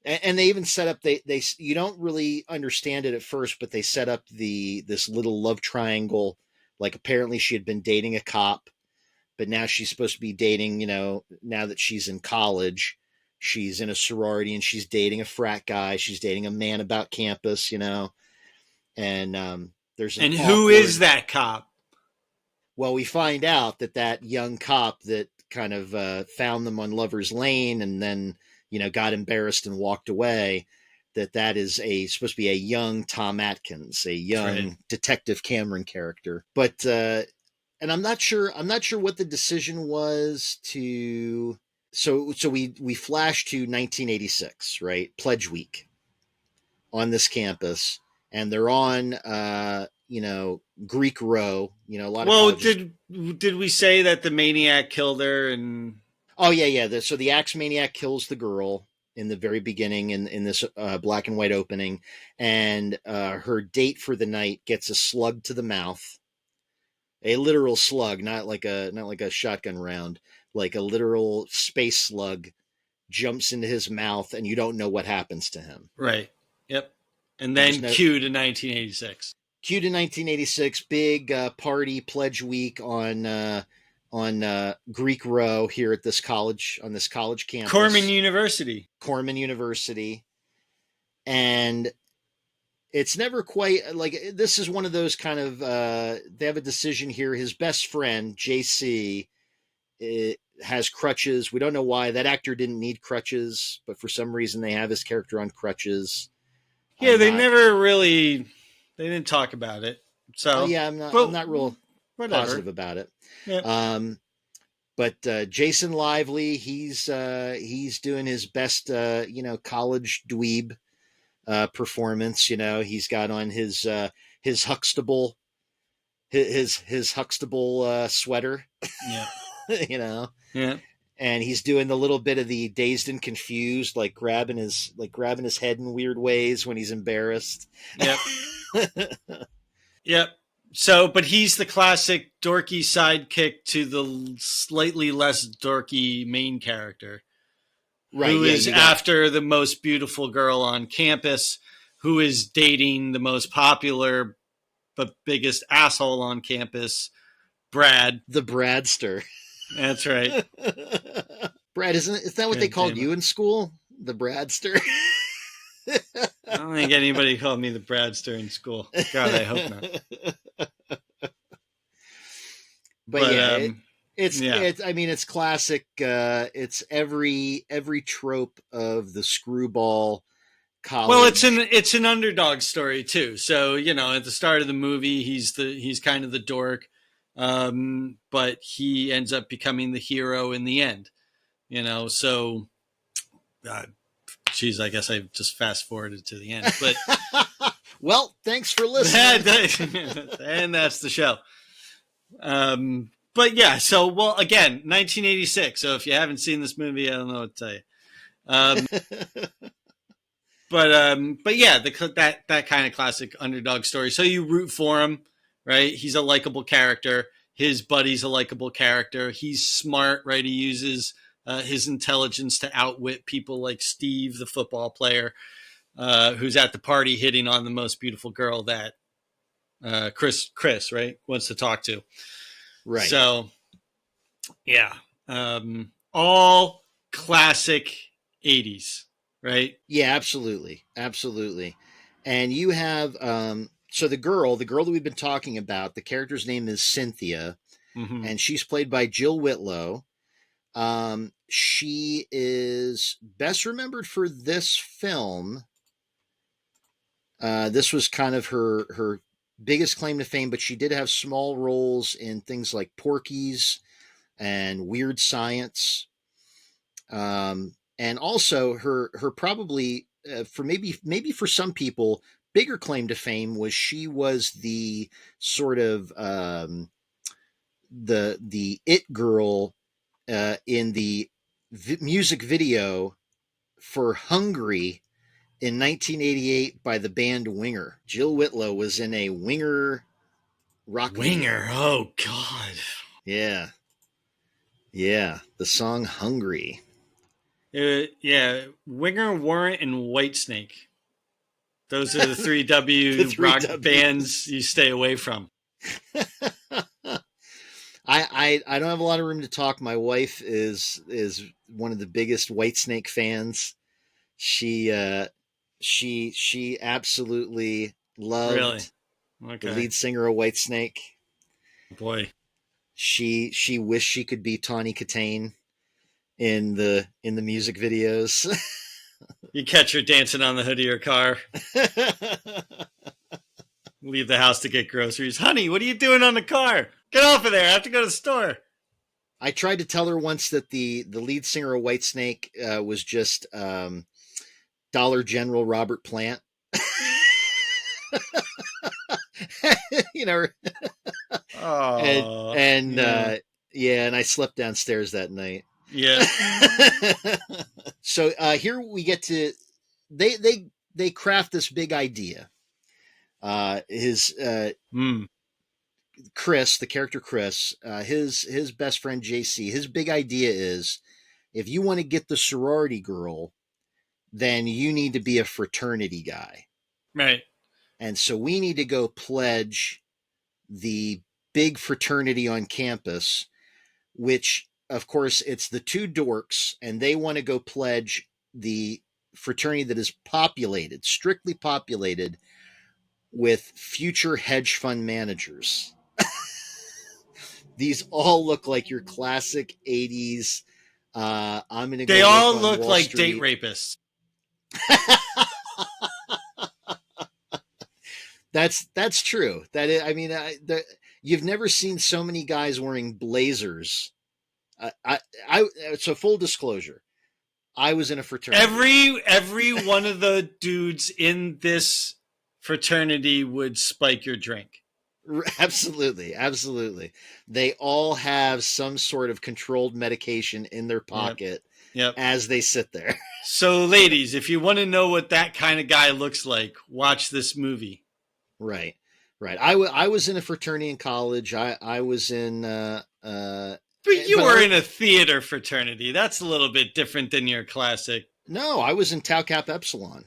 and they even set up they you don't really understand it at first, but they set up this little love triangle. Like apparently she had been dating a cop, but now she's supposed to be dating, now that she's in college, she's in a sorority and she's dating a frat guy. She's dating a man about campus, and there's an And who is that cop? Well, we find out that young cop that kind of found them on Lover's Lane and then, got embarrassed and walked away, that is supposed to be a young Tom Atkins, a young Detective Cameron character. But and I'm not sure what the decision was to. So we flash to 1986, right? Pledge Week on this campus, and they're on Greek Row. A lot of colleges. Did we say that the maniac killed her? And oh yeah. So the axe maniac kills the girl in the very beginning in this black and white opening, and her date for the night gets a slug to the mouth, a literal slug, not like a shotgun round, like a literal space slug jumps into his mouth, and you don't know what happens to him. Right. Yep. And then cue to 1986. Cue to 1986, big party pledge week on Greek Row here at this college, on this college campus. Corman University. And it's never quite like, this is one of those kind of, they have a decision here. His best friend, JC, has crutches. We don't know why. That actor didn't need crutches, but for some reason they have his character on crutches. Yeah, they didn't talk about it. So yeah, I'm not real positive about it. Yep. But Jason Lively, he's doing his best, college dweeb performance. He's got on his Huxtable, his Huxtable sweater. Yeah. Yeah. And he's doing the little bit of the dazed and confused, like grabbing his head in weird ways when he's embarrassed. Yep. Yep. So, but he's the classic dorky sidekick to the slightly less dorky main character. Right. Who is after the most beautiful girl on campus, who is dating the most popular but biggest asshole on campus, Brad. The Bradster. That's right. Brad, is that what they called you in school? The Bradster? I don't think anybody called me the Bradster in school. God, I hope not. But it's classic. It's every trope of the screwball college. Well, it's an underdog story too. So, at the start of the movie, he's kind of the dork. But he ends up becoming the hero in the end, so, geez, I guess I just fast forwarded to the end, but well, thanks for listening. And that's the show. But yeah, so, well, again, 1986. So if you haven't seen this movie, I don't know what to tell you. But yeah, that kind of classic underdog story. So you root for him. Right? He's a likable character. His buddy's a likable character. He's smart, right? He uses his intelligence to outwit people like Steve, the football player, who's at the party hitting on the most beautiful girl that Chris, right, wants to talk to. Right. So, yeah. All classic 80s, right? Yeah, absolutely. Absolutely. And you have... So the girl that we've been talking about, the character's name is Cynthia, and she's played by Jill Whitlow. She is best remembered for this film. This was kind of her biggest claim to fame, but she did have small roles in things like Porky's and Weird Science. And also her probably for maybe for some people, bigger claim to fame was she was the sort of the it girl in the music video for Hungry in 1988 by the band Winger. Jill Whitlow was in a Winger rock video. Winger. Oh God. Yeah. Yeah. The song Hungry. Yeah. Winger, Warrant, and Whitesnake. Those are the three W The three rock Ws. bands you stay away from. I don't have a lot of room to talk. My wife is one of the biggest Whitesnake fans. She absolutely loved Really? the Okay. lead singer of Whitesnake. Boy. She wished she could be Tawny Katane in the music videos. You catch her dancing on the hood of your car. Leave the house to get groceries. Honey, what are you doing on the car? Get off of there. I have to go to the store. I tried to tell her once that the lead singer of Whitesnake was just Dollar General Robert Plant. You know, Oh. and yeah. and I slept downstairs that night. Yeah. So here we get to they craft this big idea. His Chris, the character Chris, his best friend JC, his big idea is if you want to get the sorority girl, then you need to be a fraternity guy. Right. And so we need to go pledge the big fraternity on campus, which of course it's the two dorks, and they want to go pledge the fraternity that is populated, strictly populated with future hedge fund managers. These all look like your classic 80s. I'm going to go. They all work on look Wall like Street. date rapists. That's true. That is, I mean, you've never seen so many guys wearing blazers. So full disclosure, I was in a fraternity. Every one of the dudes in this fraternity would spike your drink. Absolutely, absolutely. They all have some sort of controlled medication in their pocket Yep. as they sit there. So, ladies, if you want to know what that kind of guy looks like, watch this movie. Right, right. I was in a fraternity in college. I was in. But you were in a theater fraternity. That's a little bit different than your classic. No, I was in Tau Kappa Epsilon.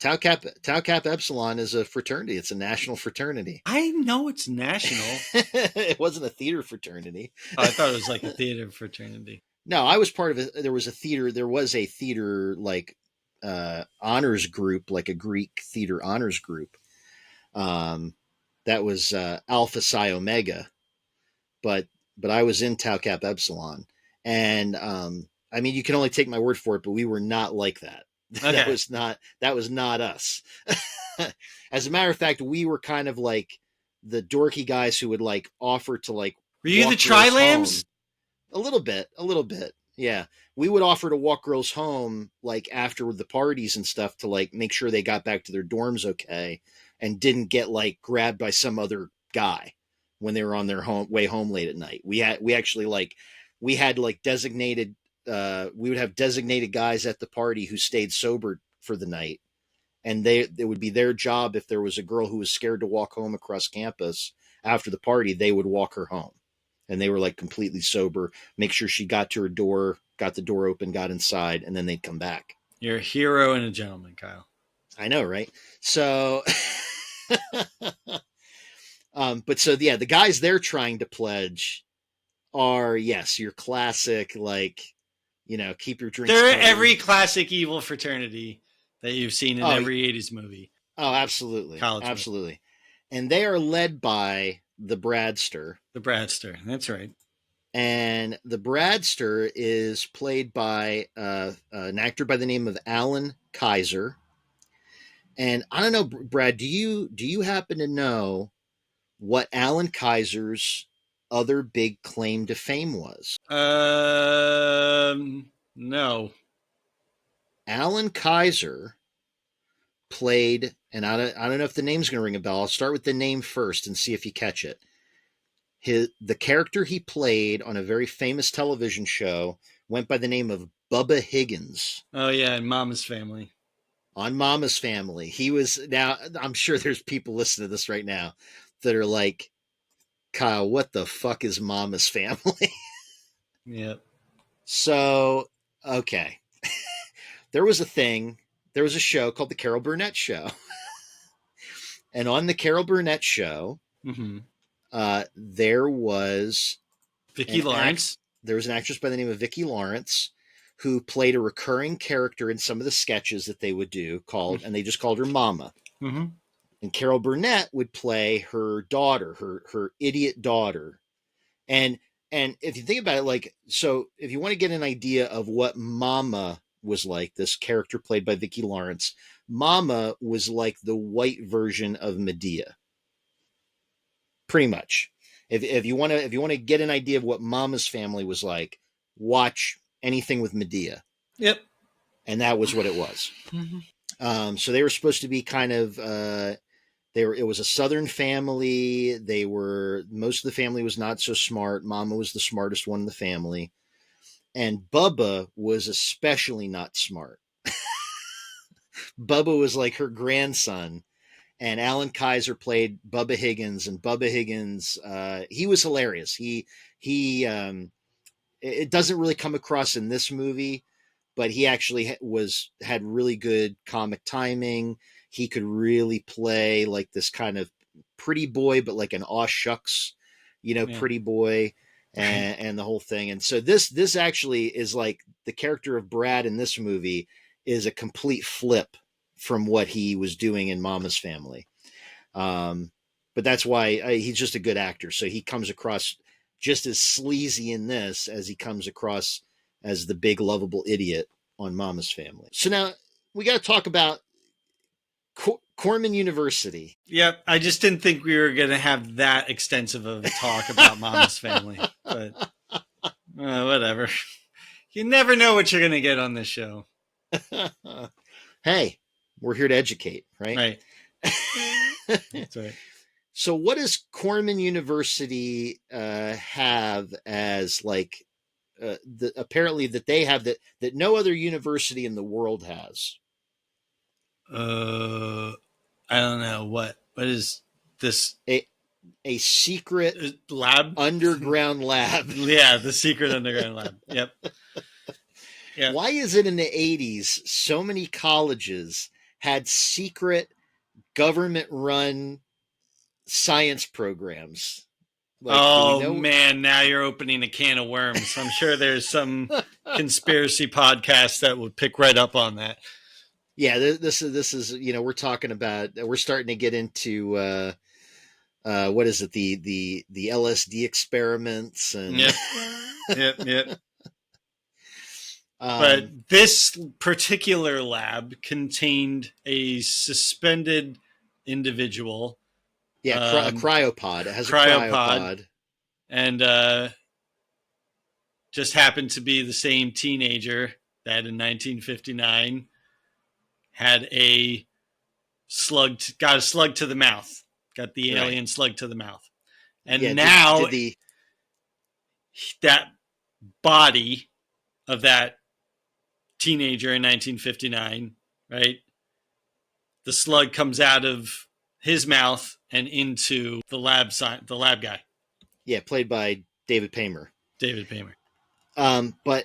Tau Kappa Epsilon is a fraternity. It's a national fraternity. I know it's national. It wasn't a theater fraternity. Oh, I thought it was like a theater fraternity. No, I was part of it. There was a theater like honors group, like a Greek theater honors group. That was Alpha Psi Omega, but I was in Tau Kappa Epsilon, and I mean, you can only take my word for it, but we were not like that. Okay. That was not us. As a matter of fact, we were kind of like the dorky guys who would like offer to like. Were you the Tri-Lambs? A little bit. Yeah. We would offer to walk girls home like after the parties and stuff to like make sure they got back to their dorms okay and didn't get like grabbed by some other guy when they were on their way home late at night. We had designated we would have designated guys at the party who stayed sober for the night, and it would be their job if there was a girl who was scared to walk home across campus after the party, they would walk her home, and they were like completely sober, make sure she got to her door, got the door open, got inside, and then they'd come back. You're a hero and a gentleman, Kyle. I know, right? So but so yeah, the guys they're trying to pledge are, yes, your classic, like, you know, keep your drinks They're covered. every classic evil fraternity that you've seen in every 80s movie. Oh, absolutely. College absolutely. Movie. And they are led by the Bradster. The Bradster, that's right. And the Bradster is played by an actor by the name of Alan Kaiser. And I don't know, Brad, do you happen to know what Alan Kaiser's other big claim to fame was? No. Alan Kaiser played, and I don't know if the name's going to ring a bell. I'll start with the name first and see if you catch it. The character he played on a very famous television show went by the name of Bubba Higgins. Oh yeah, and Mama's Family. On Mama's Family. He was, now I'm sure there's people listening to this right now that are like, Kyle, what the fuck is Mama's Family? Yep. So, okay. There was a show called The Carol Burnett Show. And on The Carol Burnett Show, Mm-hmm. there was Vicki Lawrence. There was an actress by the name of Vicki Lawrence who played a recurring character in some of the sketches that they would do and they just called her Mama. Mm-hmm. And Carol Burnett would play her daughter, her idiot daughter. And if you think about it, like, so if you want to get an idea of what Mama was like, this character played by Vicki Lawrence, Mama was like the white version of Medea. Pretty much. If you want to get an idea of what Mama's Family was like, watch anything with Medea. Yep. And that was what it was. Mm-hmm. So they were supposed to be kind of it was a Southern family. Most of the family was not so smart. Mama was the smartest one in the family. And Bubba was especially not smart. Bubba was like her grandson. And Alan Kaiser played Bubba Higgins, and Bubba Higgins, he was hilarious. It doesn't really come across in this movie, but he actually had really good comic timing. He could really play like this kind of pretty boy, but like an aw shucks, pretty boy, and the whole thing. And so this actually is like the character of Brad in this movie is a complete flip from what he was doing in Mama's Family. But that's why he's just a good actor. So he comes across just as sleazy in this as he comes across as the big lovable idiot on Mama's Family. So now we got to talk about Corman University. Yep. I just didn't think we were going to have that extensive of a talk about Mama's Family, but whatever. You never know what you're going to get on this show. Hey, we're here to educate, right? Right. That's right. So what does Corman University have as like apparently that they have that no other university in the world has? I don't know what is this a secret lab, underground lab. Yeah, the secret underground lab. Yep. Yeah. Why is it in the 80s so many colleges had secret government-run science programs? Like, man, now you're opening a can of worms. I'm sure there's some conspiracy podcast that would pick right up on that. Yeah, this is we're talking about, we're starting to get into what is it, the LSD experiments and yep. But this particular lab contained a suspended individual. Yeah, a cryopod. It has a cryopod. And just happened to be the same teenager that in 1959 had got a slug to the mouth. Got the alien slug to the mouth. And now that body of that teenager in 1959, right? The slug comes out of his mouth and into the lab guy. Yeah, played by David Paymer. But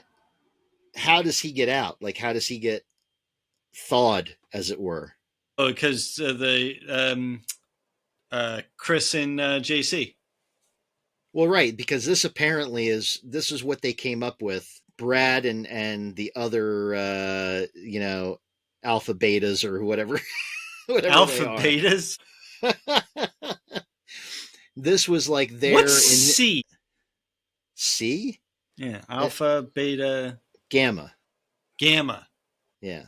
how does he get out? Like, how does he get thawed, as it were? Oh, because Chris and JC. Well, right, because this is what they came up with. Brad and the other, alpha betas or whatever. Alpha betas? This was like their... What's C? C? Yeah, alpha, beta... Gamma. Yeah.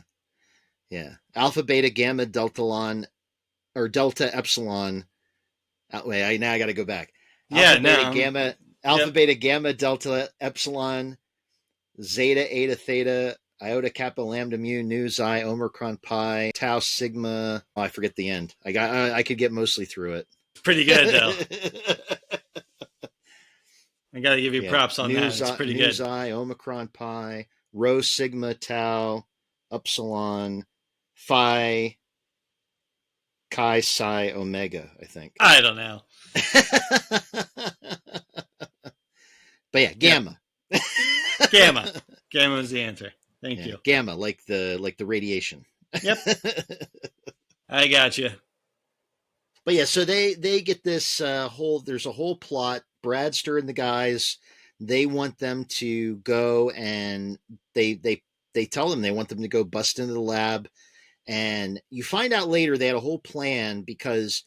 Alpha, beta, gamma, delta, epsilon. Wait, now I got to go back. Alpha, beta, gamma, delta, epsilon, zeta, eta, theta, iota, kappa, lambda, mu, nu, xi, omicron, pi, tau, sigma. Oh, I forget the end. I could get mostly through it. Pretty good, though. I got to give you props on that. It's pretty good. Xi, omicron, pi, rho, sigma, tau, epsilon, phi, Chi Psi Omega, I think. I don't know. But yeah, gamma. Gamma. Gamma is the answer. Thank Yeah, you. gamma, like the radiation. Yep. I got you. But yeah, so they get this there's a whole plot. Bradster and the guys, they want them to go, and they tell them they want them to go bust into the lab. And you find out later they had a whole plan, because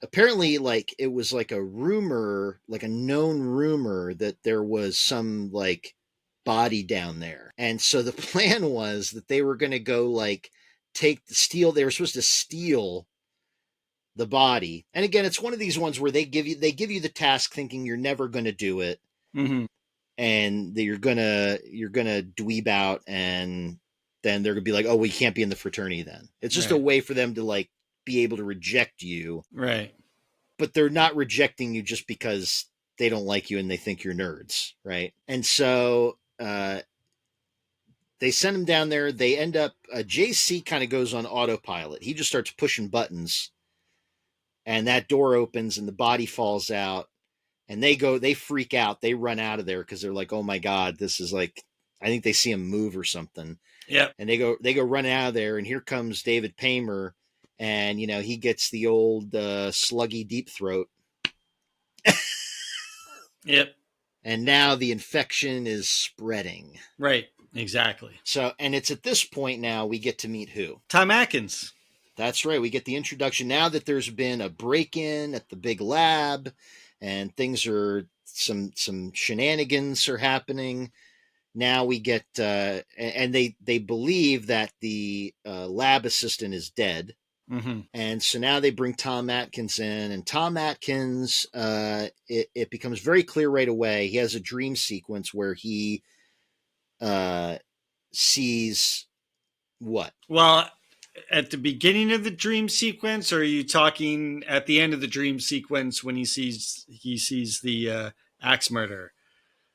apparently, like, it was like a rumor, like a known rumor, that there was some like body down there. And so the plan was that they were going to go, like, they were supposed to steal the body. And again, it's one of these ones where they give you the task thinking you're never going to do it, Mm-hmm. and that you're going to dweeb out, and then they're going to be like, "Oh, we can't be in the fraternity then." It's just a way for them to, like, be able to reject you. Right. But they're not rejecting you just because they don't like you and they think you're nerds, right? And so they send him down there. They end up, JC kind of goes on autopilot. He just starts pushing buttons, and that door opens and the body falls out, and they freak out. They run out of there because they're like, "Oh my God, this is like," I think they see him move or something. Yep. And they go running out of there, and here comes David Paymer, and he gets the old sluggy deep throat. Yep. And now the infection is spreading. Right. Exactly. So, and it's at this point now we get to meet who? Tom Atkins. That's right. We get the introduction now that there's been a break-in at the big lab, and things are some shenanigans are happening. Now we get and they believe that the lab assistant is dead. Mm-hmm. And so now they bring Tom Atkins in, and Tom Atkins, it becomes very clear right away. He has a dream sequence where he sees what? Well, at the beginning of the dream sequence, or are you talking at the end of the dream sequence when he sees the axe murderer?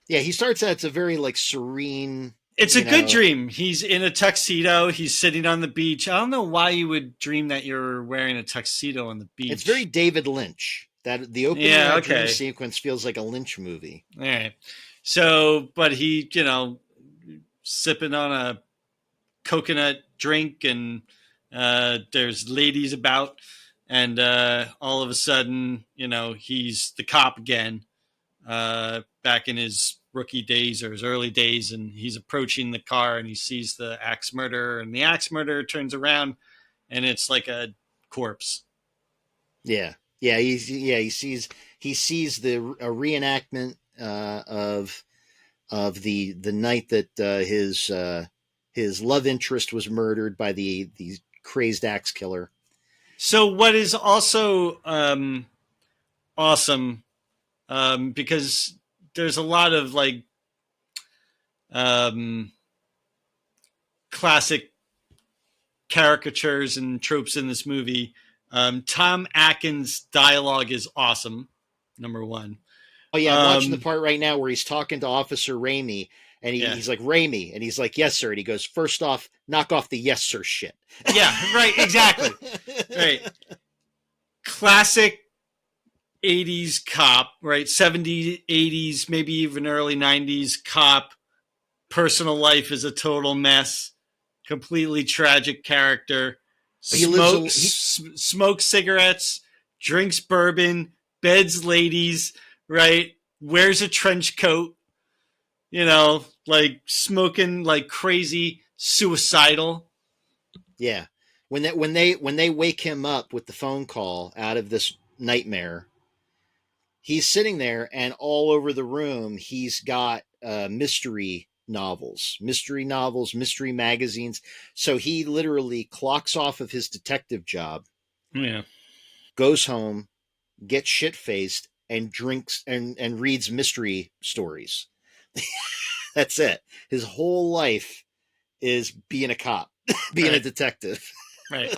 Yeah, he starts out, it's a very, like, serene. It's a good dream. He's in a tuxedo. He's sitting on the beach. I don't know why you would dream that you're wearing a tuxedo on the beach. It's very David Lynch. That the opening of that dream sequence feels like a Lynch movie. All right. So, but he, sipping on a coconut drink, and there's ladies about, and all of a sudden, he's the cop again, back in his rookie days or his early days, and he's approaching the car, and he sees the axe murderer, and the axe murderer turns around, and it's like a corpse. Yeah. He sees a reenactment of the night that his love interest was murdered by the crazed axe killer. So what is also awesome, because there's a lot of like classic caricatures and tropes in this movie. Tom Atkins' dialogue is awesome. Number one. Oh yeah, I'm watching the part right now where he's talking to Officer Ramey, and he's like, "Ramey," and he's like, "Yes, sir." And he goes, "First off, knock off the yes, sir shit." Yeah, right, exactly. Right. Classic 80s cop, right? 70s, 80s, maybe even early 90s cop. Personal life is a total mess. Completely tragic character. Smokes cigarettes, drinks bourbon, beds ladies, right? Wears a trench coat, like smoking like crazy, suicidal. Yeah. When they wake him up with the phone call out of this nightmare, he's sitting there, and all over the room he's got mystery novels, mystery magazines. So he literally clocks off of his detective job, goes home, gets shit-faced, and drinks and reads mystery stories. That's it. His whole life is being a cop, being a detective. Right.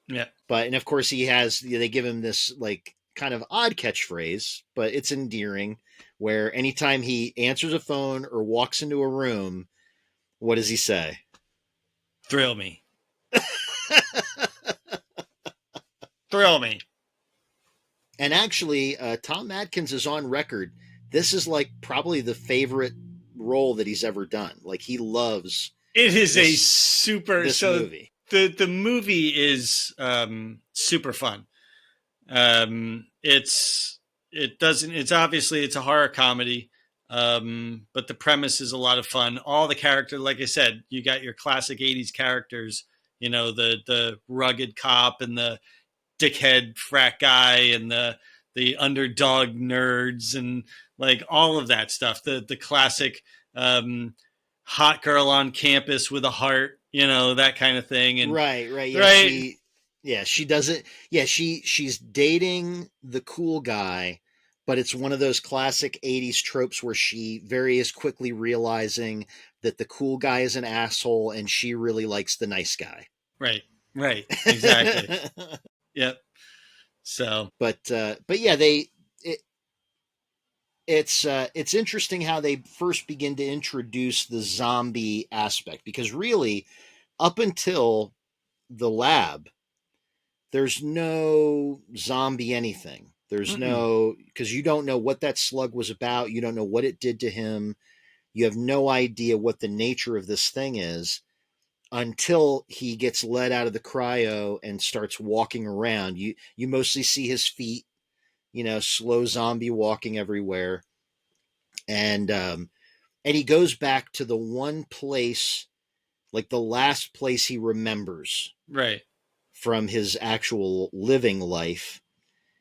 Yeah. And of course they give him this like kind of odd catchphrase, but it's endearing, where anytime he answers a phone or walks into a room, what does he say? Thrill me. thrill me. And actually, Tom Atkins is on record. This is like probably the favorite role that he's ever done. Like he loves. It is a super this so movie. The movie is super fun. It's obviously it's a horror comedy, but the premise is a lot of fun. All the characters, like I said, you got your classic 80s characters, you know, the rugged cop and the dickhead frat guy and the underdog nerds and like all of that stuff. The classic hot girl on campus with a heart, you know, that kind of thing. And right. Yeah, right. She doesn't. Yeah, she's dating the cool guy, but it's one of those classic 80s tropes where she very is quickly realizing that the cool guy is an asshole and she really likes the nice guy. Right. Exactly. Yep. So, but yeah, it's interesting how they first begin to introduce the zombie aspect, because really, up until the lab, there's no zombie anything. There's no, because you don't know what that slug was about. You don't know what it did to him. You have no idea what the nature of this thing is until he gets let out of the cryo and starts walking around. You mostly see his feet, you know, slow zombie walking everywhere. And he goes back to the one place, like the last place he remembers. Right. From his actual living life.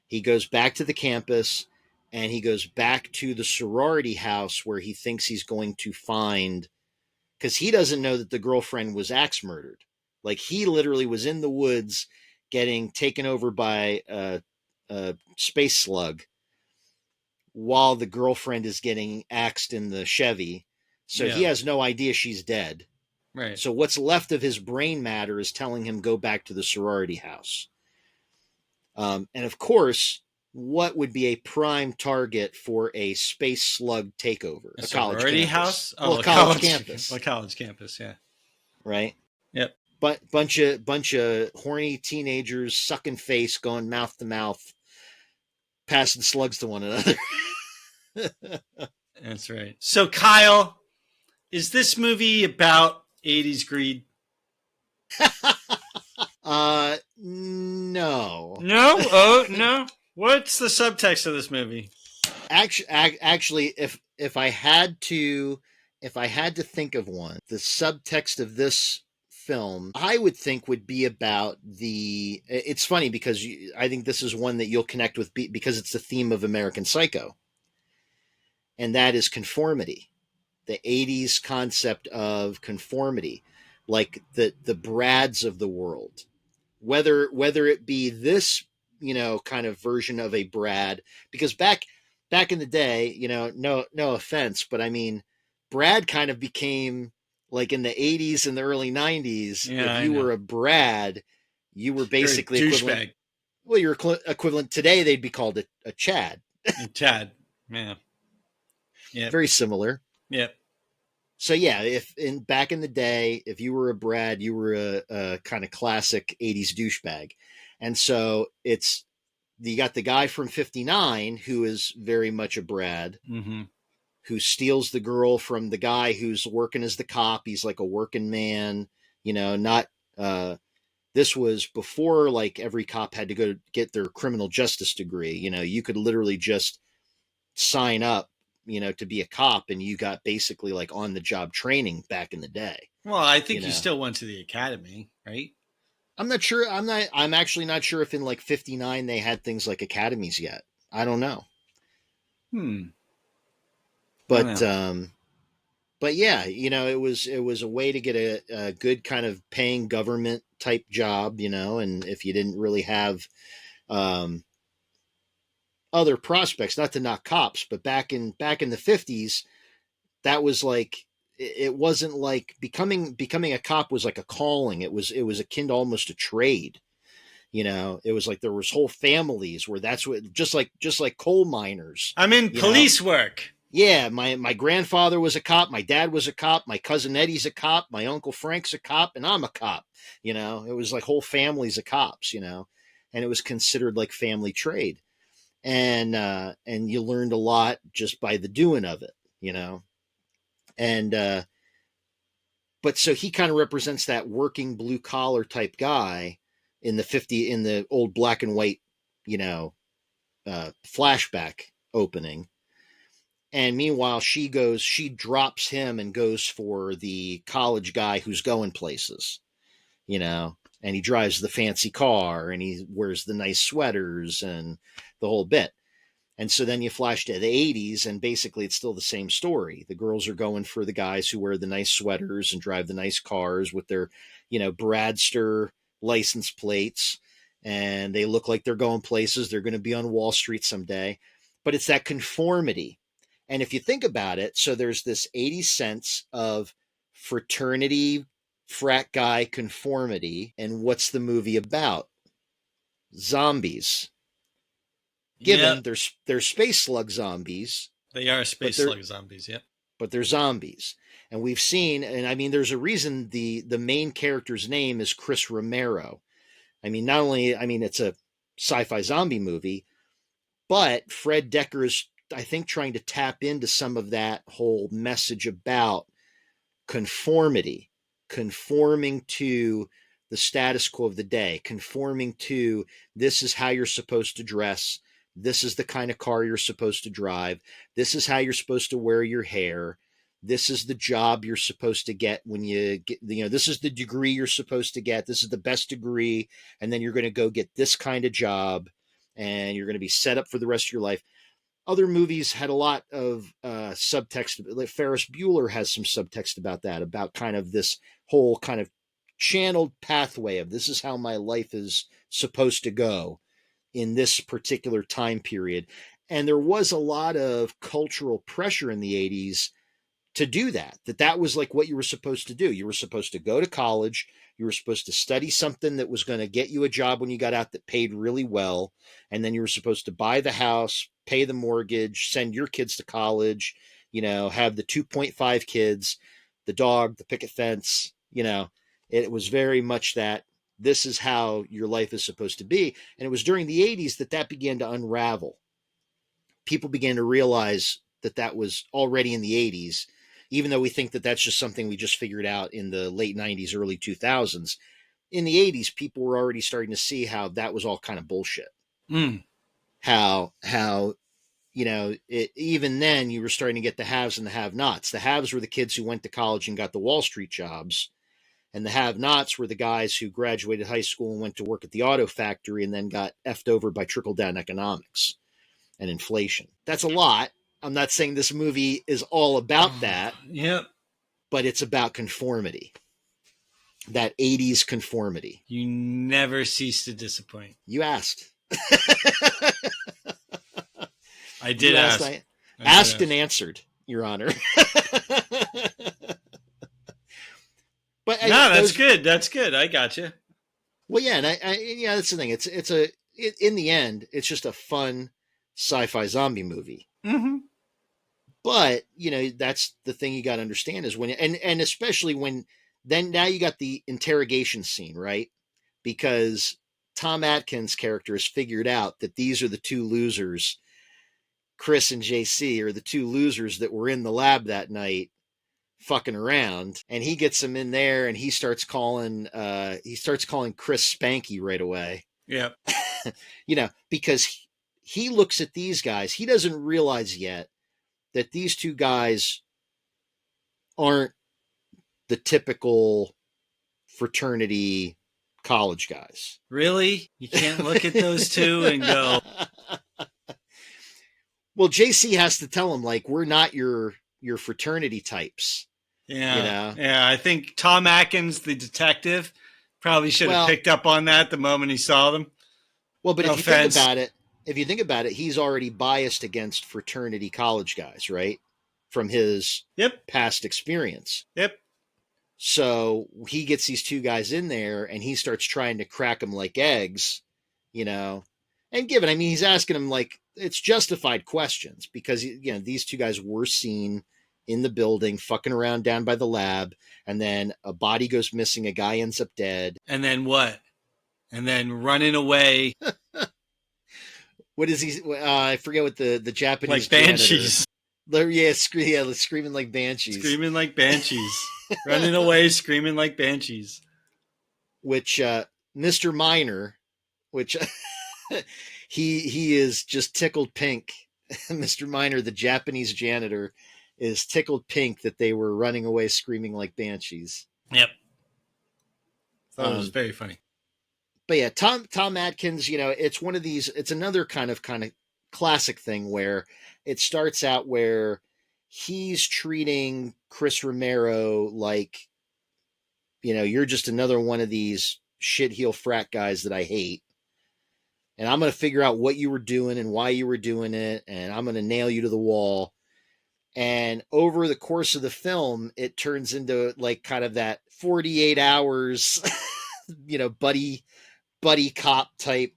He goes back to the campus and he goes back to the sorority house where he thinks he's going to find, because he doesn't know that the girlfriend was axe murdered. Like he literally was in the woods getting taken over by a space slug while the girlfriend is getting axed in the Chevy. So he has no idea she's dead. Right. So what's left of his brain matter is telling him go back to the sorority house. And of course, what would be a prime target for a space slug takeover? A sorority house? Oh, a college campus. A college campus, yeah. Right? Yep. But bunch of horny teenagers sucking face, going mouth to mouth, passing slugs to one another. That's right. So, Kyle, is this movie about 80s greed? No. No? Oh, no. What's the subtext of this movie? Actually, if I had to think of one, the subtext of this film, I would think would be about the. It's funny because I think this is one that you'll connect with because it's the theme of American Psycho, and that is conformity. The 80s concept of conformity, like the Brads of the world, whether it be this, you know, kind of version of a Brad, because back in the day, you know, no offense, but I mean, Brad kind of became like in the 80s and the early 90s. Yeah, if you were a Brad, you were basically you're a equivalent. douchebag. Well, you're equivalent today. They'd be called a Chad. Chad, yeah. Very similar. Yep. So yeah, back in the day, if you were a Brad, you were a kind of classic 80s douchebag. And so you got the guy from 59 who is very much a Brad, who steals the girl from the guy who's working as the cop. He's like a working man, you know, not, this was before like every cop had to go get their criminal justice degree. You know, you could literally just sign up, you know, to be a cop, and you got basically like on the job training back in the day. Well, I think you still went to the academy, right? I'm not sure. I'm actually not sure if in like 59 they had things like academies yet. I don't know. But yeah, you know, it was a way to get a good kind of paying government type job, you know, and if you didn't really have other prospects, not to knock cops, but back in the 50s, that was like, it wasn't like becoming a cop was like a calling. It was akin to almost a trade. You know, it was like there was whole families where that's what, just like coal miners. I'm in police work. Yeah, my grandfather was a cop, my dad was a cop, my cousin Eddie's a cop, my uncle Frank's a cop, and I'm a cop. You know, it was like whole families of cops, you know. and it was considered like family trade. And you learned a lot just by the doing of it, you know? And, but so he kind of represents that working blue collar type guy in the old black and white, you know, flashback opening. And meanwhile, she drops him and goes for the college guy who's going places, you know, and he drives the fancy car and he wears the nice sweaters and the whole bit. And so then you flash to the 80s, and basically it's still the same story. The girls are going for the guys who wear the nice sweaters and drive the nice cars with their, you know, Bradster license plates. And they look like they're going places. They're going to be on Wall Street someday. But it's that conformity. And if you think about it, so there's this 80 sense of fraternity, frat guy conformity. And what's the movie about? Zombies. Given they're space slug zombies. They are space slug zombies, yeah. But they're zombies. And we've seen, and I mean, there's a reason the main character's name is Chris Romero. I mean, not only, I mean, it's a sci-fi zombie movie, but Fred Dekker is, I think, trying to tap into some of that whole message about conformity, conforming to the status quo of the day, conforming to this is how you're supposed to dress. This is the kind of car you're supposed to drive. This is how you're supposed to wear your hair. This is the job you're supposed to get when you get, you know, this is the degree you're supposed to get. This is the best degree. And then you're going to go get this kind of job and you're going to be set up for the rest of your life. Other movies had a lot of subtext. Like Ferris Bueller has some subtext about that, about kind of this whole kind of channeled pathway of this is how my life is supposed to go in this particular time period. And there was a lot of cultural pressure in the 80s to do that was like what you were supposed to do. You were supposed to go to college. You were supposed to study something that was going to get you a job when you got out that paid really well. And then you were supposed to buy the house, pay the mortgage, send your kids to college, you know, have the 2.5 kids, the dog, the picket fence, you know, it was very much that this is how your life is supposed to be. And it was during the 80s that began to unravel. People began to realize that was already in the 80s, even though we think that that's just something we just figured out in the late 90s, early 2000s. In the 80s, people were already starting to see how that was all kind of bullshit. How, you know, even then you were starting to get the haves and the have-nots. The haves were the kids who went to college and got the Wall Street jobs. And the have-nots were the guys who graduated high school and went to work at the auto factory and then got effed over by trickle-down economics and inflation. That's a lot. I'm not saying this movie is all about that. Yep. But it's about conformity. That 80s conformity. You never cease to disappoint. You asked. I did ask. I asked and answered, Your Honor. But that's good. That's good. I got you. Well, yeah, and yeah, that's the thing. In the end, it's just a fun sci-fi zombie movie. Mm-hmm. But you know, that's the thing you got to understand is when, and especially when then now you got the interrogation scene, right? Because Tom Atkins' character has figured out that these are the two losers. Chris and JC are the two losers that were in the lab that night fucking around, and he gets them in there and he starts calling Chris Spanky right away. Yeah. You know, because he looks at these guys, he doesn't realize yet that these two guys aren't the typical fraternity college guys. Really? You can't look at those two and go. Well, JC has to tell him, like, we're not your fraternity types. Yeah. You know? Yeah. I think Tom Atkins, the detective, probably should have picked up on that the moment he saw them. Well, but if you think about it, he's already biased against fraternity college guys, right? From his past experience. Yep. So he gets these two guys in there and he starts trying to crack them like eggs, you know, and he's asking them like, it's justified questions because, you know, these two guys were seen in the building fucking around down by the lab. And then a body goes missing. A guy ends up dead. And then what? and then running away What is he? I forget what the Japanese like banshees. screaming like banshees. Screaming like banshees. Running away, screaming like banshees. Which Mr. Miner, which he is just tickled pink. Mr. Miner, the Japanese janitor, is tickled pink that they were running away screaming like banshees. Yep. Thought it was very funny. But yeah, Tom Atkins, it's one of these, it's another kind of classic thing where it starts out where he's treating Chris Romero like, you're just another one of these shitheel frat guys that I hate. And I'm going to figure out what you were doing and why you were doing it. And I'm going to nail you to the wall. And over the course of the film, it turns into like kind of that 48 hours, buddy cop type,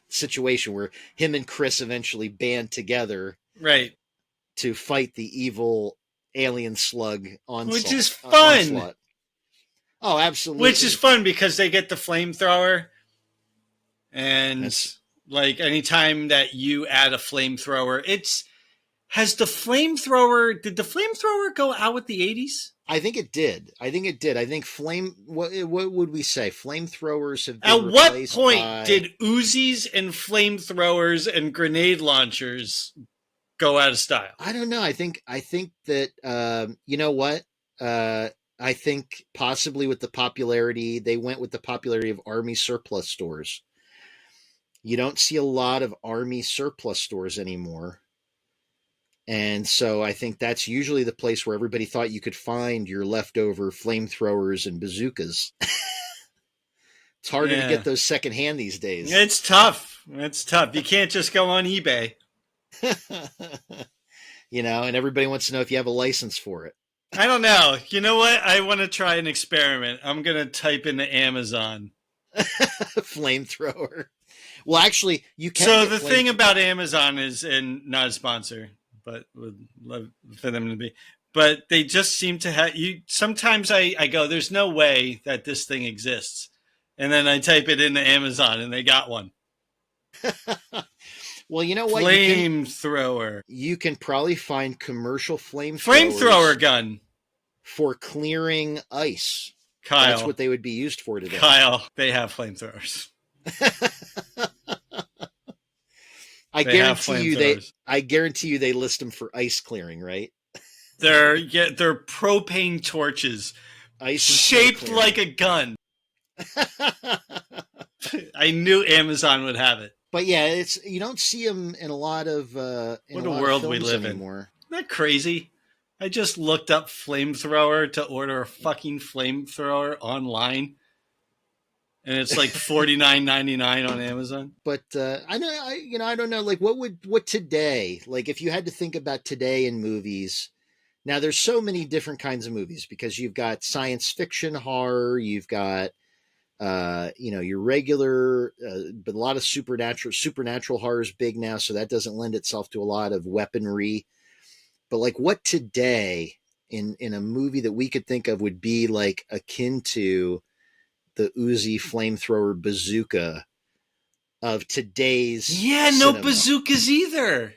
situation where him and Chris eventually band together. Right. To fight the evil alien slug onslaught. Which is fun. Onslaught. Oh, absolutely. Which is fun because they get the flamethrower. And like anytime that you add a flamethrower, did the flamethrower go out with the 80s? I think it did. I think what would we say? Flamethrowers have been At what point by... did Uzis and flamethrowers and grenade launchers go out of style? I don't know. I think that, you know what? I think possibly they went with the popularity of army surplus stores. You don't see a lot of army surplus stores anymore. And so I think that's usually the place where everybody thought you could find your leftover flamethrowers and bazookas. It's harder to get those secondhand these days. It's tough. You can't just go on eBay. And everybody wants to know if you have a license for it. I don't know. You know what? I want to try an experiment. I'm going to type into Amazon. Flamethrower. Well, actually, you can. So the thing about Amazon is, and not a sponsor, but would love for them to be, but they just seem to have you. Sometimes I go, there's no way that this thing exists. And then I type it into Amazon and they got one. Well, you know what? Flamethrower. You can probably find commercial flamethrower gun for clearing ice. Kyle. That's what they would be used for today. Kyle, they have flamethrowers. I guarantee you they list them for ice clearing, right? They're propane torches. Ice shaped like a gun. I knew Amazon would have it. But yeah, you don't see them in a lot of what a world we live anymore. Isn't that crazy? I just looked up flamethrower to order a fucking flamethrower online, and it's like $49.99 on Amazon. But I don't know. Like, what today? Like, if you had to think about today in movies, now there's so many different kinds of movies because you've got science fiction horror, you've got your regular, but a lot of supernatural horror is big now, so that doesn't lend itself to a lot of weaponry. But like, what today in a movie that we could think of would be like akin to the Uzi flamethrower bazooka of today's cinema? No bazookas either.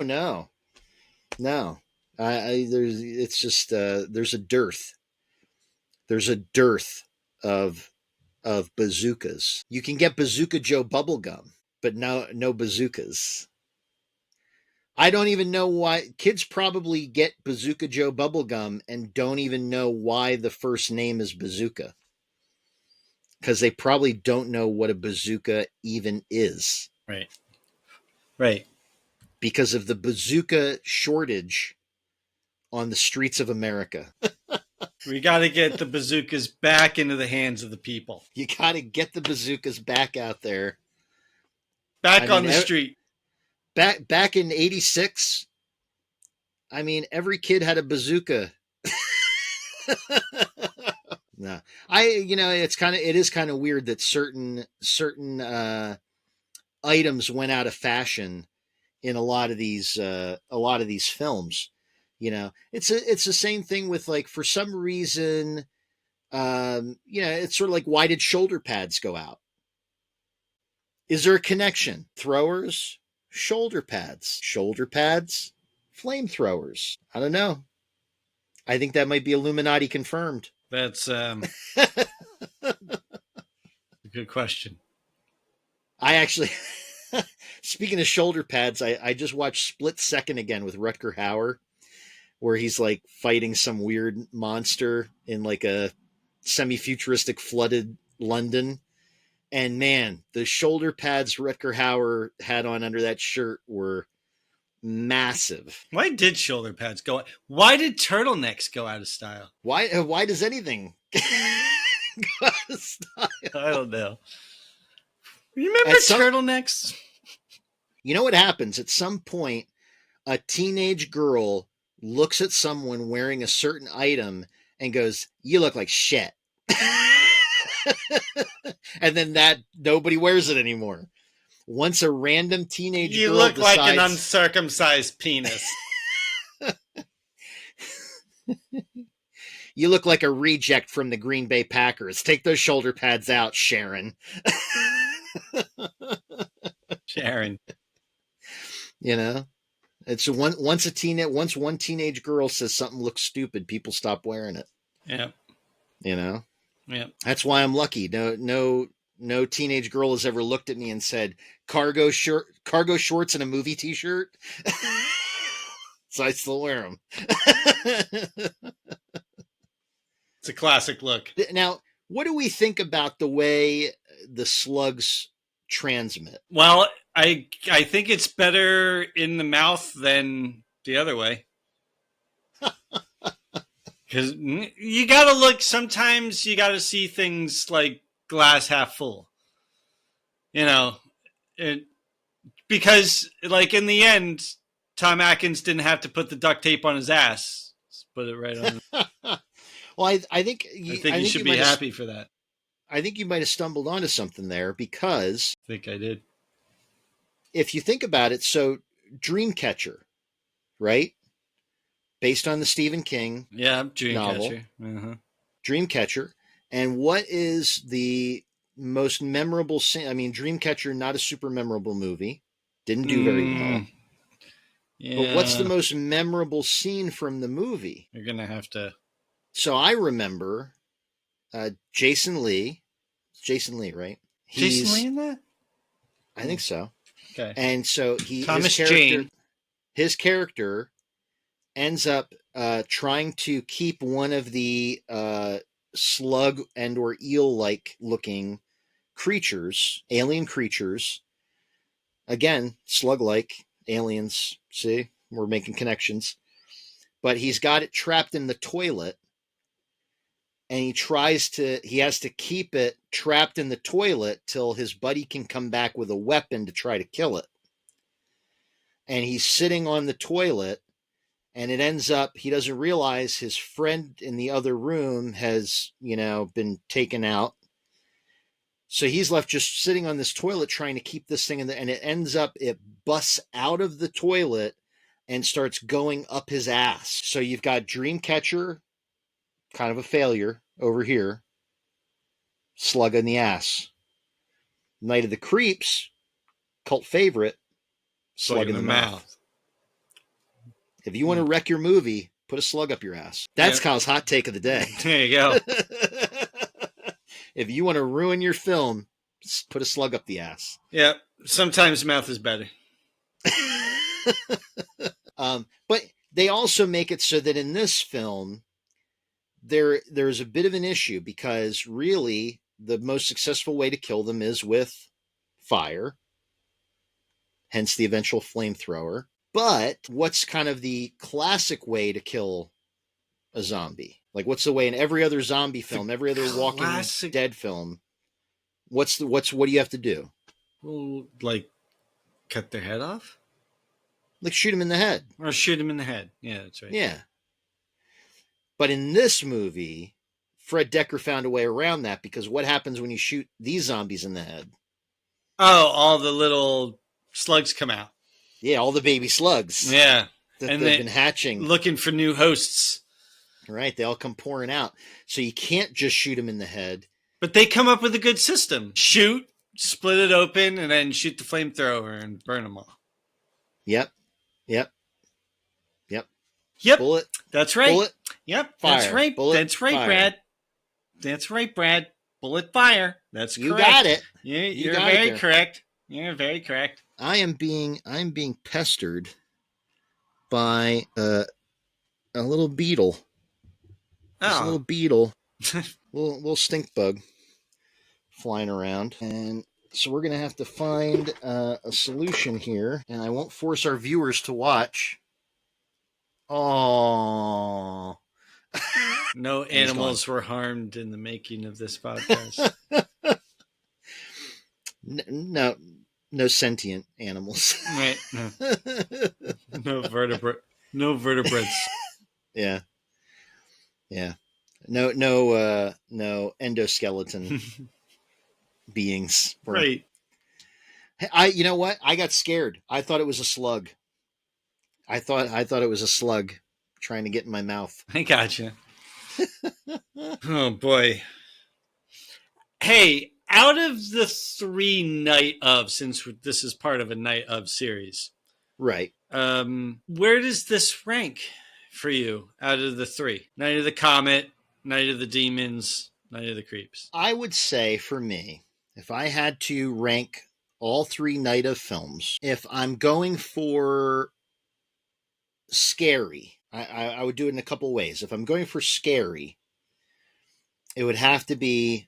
No. There's a dearth. There's a dearth of bazookas. You can get Bazooka Joe bubblegum, but no bazookas. I don't even know why. Kids probably get Bazooka Joe bubblegum and don't even know why the first name is Bazooka. Because they probably don't know what a bazooka even is. Right. Because of the bazooka shortage on the streets of America. We got to get the bazookas back into the hands of the people. You got to get the bazookas back out there. Back on the street. Back in 86, I mean, every kid had a bazooka. No, it is kind of weird that certain items went out of fashion in a lot of these films. It's the same thing with, like, for some reason, It's sort of like, why did shoulder pads go out? Is there a connection? Throwers, shoulder pads, flamethrowers. I don't know. I think that might be Illuminati confirmed. That's a good question. I actually, speaking of shoulder pads, I just watched Split Second again with Rutger Hauer, where he's like fighting some weird monster in like a semi-futuristic flooded London. And man, the shoulder pads Rutger Hauer had on under that shirt were massive. Why did shoulder pads go? Why did turtlenecks go out of style? Why does anything go out of style? I don't know. You remember turtlenecks? You know what happens? At some point, a teenage girl looks at someone wearing a certain item and goes, "You look like shit." And then nobody wears it anymore. Once a random teenage girl look decides, like an uncircumcised penis. You look like a reject from the Green Bay Packers. Take those shoulder pads out, Sharon. Sharon. It's once one teenage girl says something looks stupid, people stop wearing it. Yeah. Yeah. That's why I'm lucky. No teenage girl has ever looked at me and said, cargo shorts and a movie t-shirt. So I still wear them. It's a classic look. Now, what do we think about the way the slugs transmit? Well, I think it's better in the mouth than the other way. Because you got to look, sometimes you got to see things like glass half full. Because like in the end, Tom Atkins didn't have to put the duct tape on his ass. Just put it right on. Well, I think you should be happy for that. I think you might have stumbled onto something there, because I think I did. If you think about it, so Dreamcatcher, right? Based on the Stephen King novel. Uh-huh. Dreamcatcher. And what is the most memorable scene? I mean, Dreamcatcher, not a super memorable movie. Didn't do very well. Yeah. But what's the most memorable scene from the movie? You're going to have to... So I remember Jason Lee. Jason Lee, right? Jason Lee in that? I think so. Okay. And so his character ends up trying to keep one of the slug and or eel-like looking creatures, alien creatures. Again, slug-like, aliens. See, we're making connections. But he's got it trapped in the toilet, and he has to keep it trapped in the toilet till his buddy can come back with a weapon to try to kill it. And he's sitting on the toilet, and it ends up, he doesn't realize his friend in the other room has, been taken out. So he's left just sitting on this toilet trying to keep this thing in there, and it ends up, it busts out of the toilet and starts going up his ass. So you've got Dreamcatcher, kind of a failure over here, slug in the ass. Night of the Creeps, cult favorite, slug in the mouth. If you want to wreck your movie, put a slug up your ass. That's Kyle's hot take of the day. There you go. If you want to ruin your film, put a slug up the ass. Yeah, sometimes mouth is better. But they also make it so that in this film, there's a bit of an issue, because really the most successful way to kill them is with fire, hence the eventual flamethrower. But what's kind of the classic way to kill a zombie? Like, what's the way in every other zombie film, every other Walking Dead film? What do you have to do? Well, like cut their head off? Like shoot him in the head. Or shoot him in the head. Yeah, that's right. Yeah. But in this movie, Fred Decker found a way around that, because what happens when you shoot these zombies in the head? Oh, all the little slugs come out. Yeah, all the baby slugs. Yeah. That and they've been hatching. Looking for new hosts. Right? They all come pouring out. So you can't just shoot them in the head. But they come up with a good system. Shoot, split it open, and then shoot the flamethrower and burn them all. Yep. Yep. Bullet. That's right. Bullet. Yep. Fire. That's right. Bullet, That's right, fire. Brad. That's right, Brad. Bullet fire. That's You correct. got it. You're got it very there. correct. You're very correct. I'm being pestered by a little beetle. Just a little beetle. little stink bug flying around. And so we're going to have to find a solution here. And I won't force our viewers to watch. Oh. No animals were harmed in the making of this podcast. No sentient animals. Right. No vertebrates. Yeah. No endoskeleton beings. Right. You know what? I got scared. I thought it was a slug. I thought it was a slug trying to get in my mouth. I gotcha. Oh boy. Hey, out of the 3 night of, since this is part of a night of series, right? Where does this rank for you out of the 3? Night of the Comet, Night of the Demons, Night of the Creeps. I would say for me, if I had to rank all 3 night of films, if I'm going for scary, I would do it in a couple ways. If I'm going for scary, it would have to be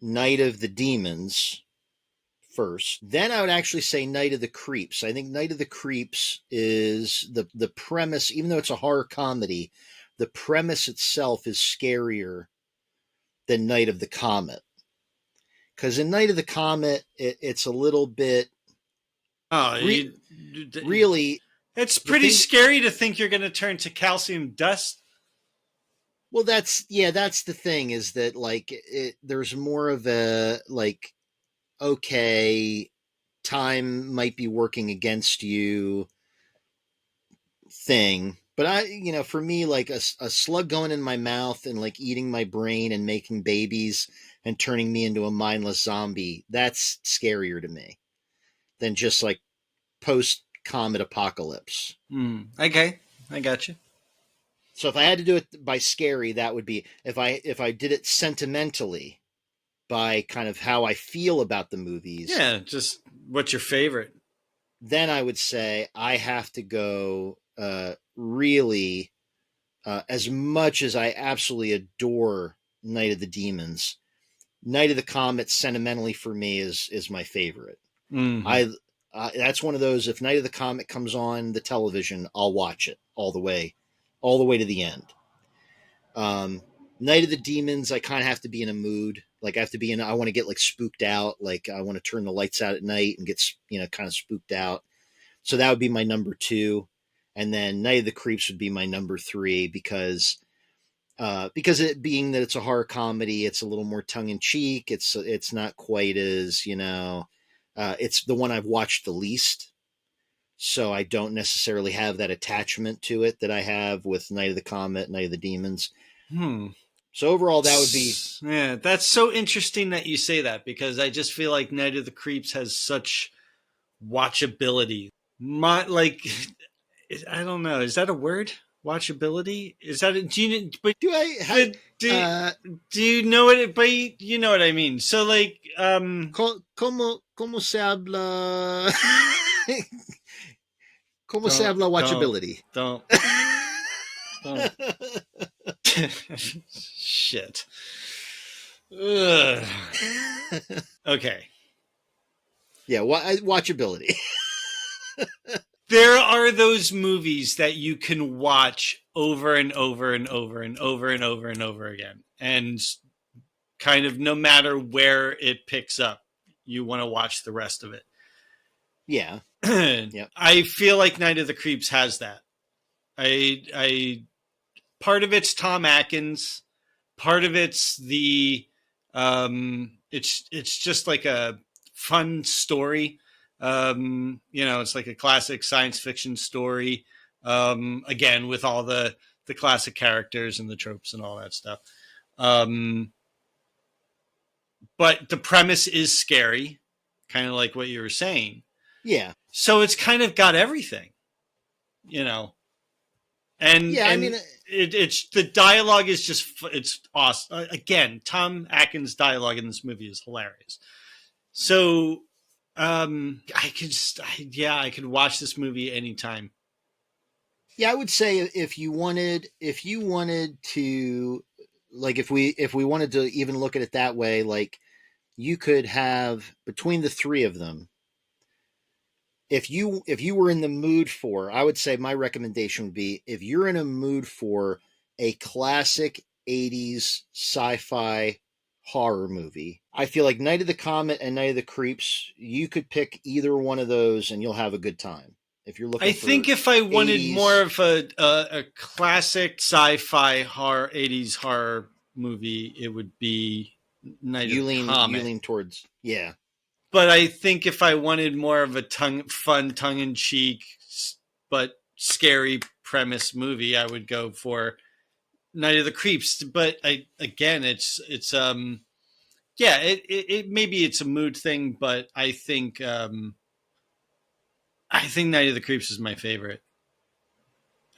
Night of the Demons first. Then I would actually say Night of the Creeps. I think Night of the Creeps is the premise, even though it's a horror comedy, the premise itself is scarier than Night of the Comet. Because in Night of the Comet, it's a little bit... really... It's pretty scary to think you're going to turn to calcium dust. Well, that's the thing, is that like there's more of a like, okay, time might be working against you thing. But for me, like a slug going in my mouth and like eating my brain and making babies and turning me into a mindless zombie, that's scarier to me than just like post-comet apocalypse. Okay, I got you. So if I had to do it by scary, that would be, if I did it sentimentally by kind of how I feel about the movies. Yeah, just what's your favorite? Then I would say I have to go really, as much as I absolutely adore Night of the Demons, Night of the Comet sentimentally for me is my favorite. Mm-hmm. That's one of those, if Night of the Comet comes on the television, I'll watch it all the way to the end. Night of the Demons, I kind of have to be in a mood. Like I have to be I want to get like spooked out. Like I want to turn the lights out at night and get, kind of spooked out. So that would be my number 2. And then Night of the Creeps would be my number 3 because it being that it's a horror comedy, it's a little more tongue in cheek. It's not quite as, it's the one I've watched the least. So I don't necessarily have that attachment to it that I have with Night of the Comet, Night of the Demons. So overall, that would be... Yeah, that's so interesting that you say that, because I just feel like Night of the Creeps has such watchability. I don't know. Is that a word? Watchability? Is that do you know it? But you know what I mean. So like, ¿Cómo se habla? ¿Cómo se habla watchability? Don't. Shit. Ugh. Okay. Yeah, watchability. There are those movies that you can watch over and over and over and over and over and over again. And kind of no matter where it picks up, you want to watch the rest of it. Yeah. Yep. I feel like Night of the Creeps has that. I part of it's Tom Atkins, part of it's the it's just like a fun story. It's like a classic science fiction story. Again, with all the the classic characters and the tropes and all that stuff. But the premise is scary, kind of like what you were saying. Yeah. So it's kind of got everything, you know. And Yeah, I mean, it's the dialogue is just it's awesome. Again, Tom Atkins' dialogue in this movie is hilarious. So I could watch this movie anytime. yeah, I would say if you wanted to, like, if we wanted to even look at it that way, like, you could have between the three of them. If you were in the mood for, I would say my recommendation would be, if you're in a mood for a classic 80s sci-fi horror movie, I feel like Night of the Comet and Night of the Creeps, you could pick either one of those and you'll have a good time. If you're looking I think if I wanted 80s, more of a classic sci-fi horror 80s horror movie, it would be Night of the Comet. You lean towards, yeah. But I think if I wanted more of a fun, tongue-in-cheek, but scary premise movie, I would go for Night of the Creeps. But it's maybe it's a mood thing, but I think Night of the Creeps is my favorite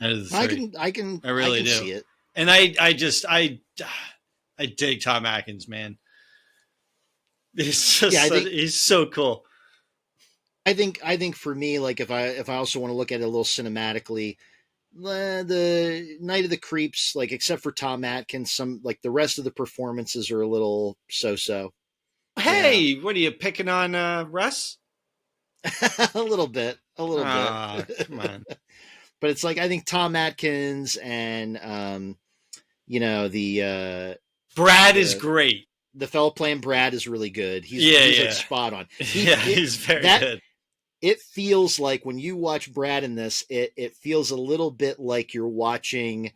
out of the three. I can really do. See it. And I dig Tom Atkins, man. He's just he's so cool. I think for me, like, if I also want to look at it a little cinematically, the Night of the Creeps, like, except for Tom Atkins, some, like, the rest of the performances are a little so-so. Hey, what are you picking on Russ? a little bit. Come on. But it's like, I think Tom Atkins and Brad is great. The fellow playing Brad is really good. He's like spot on. He's very good. It feels like when you watch Brad in this, it feels a little bit like you're watching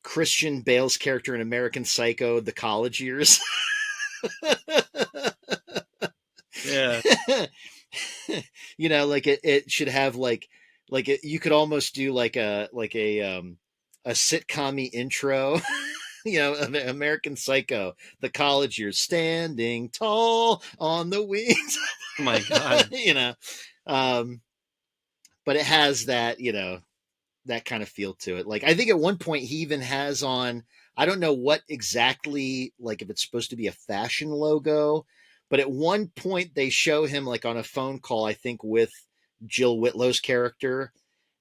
Christian Bale's character in American Psycho, the college years. Yeah. Like it should have you could almost do like a sitcom-y intro. American Psycho, the college years, standing tall on the wings. Oh my God. But it has that, that kind of feel to it. Like, I think at one point he even has on, I don't know what exactly, like, if it's supposed to be a fashion logo, but at one point they show him, like, on a phone call, I think with Jill Whitlow's character,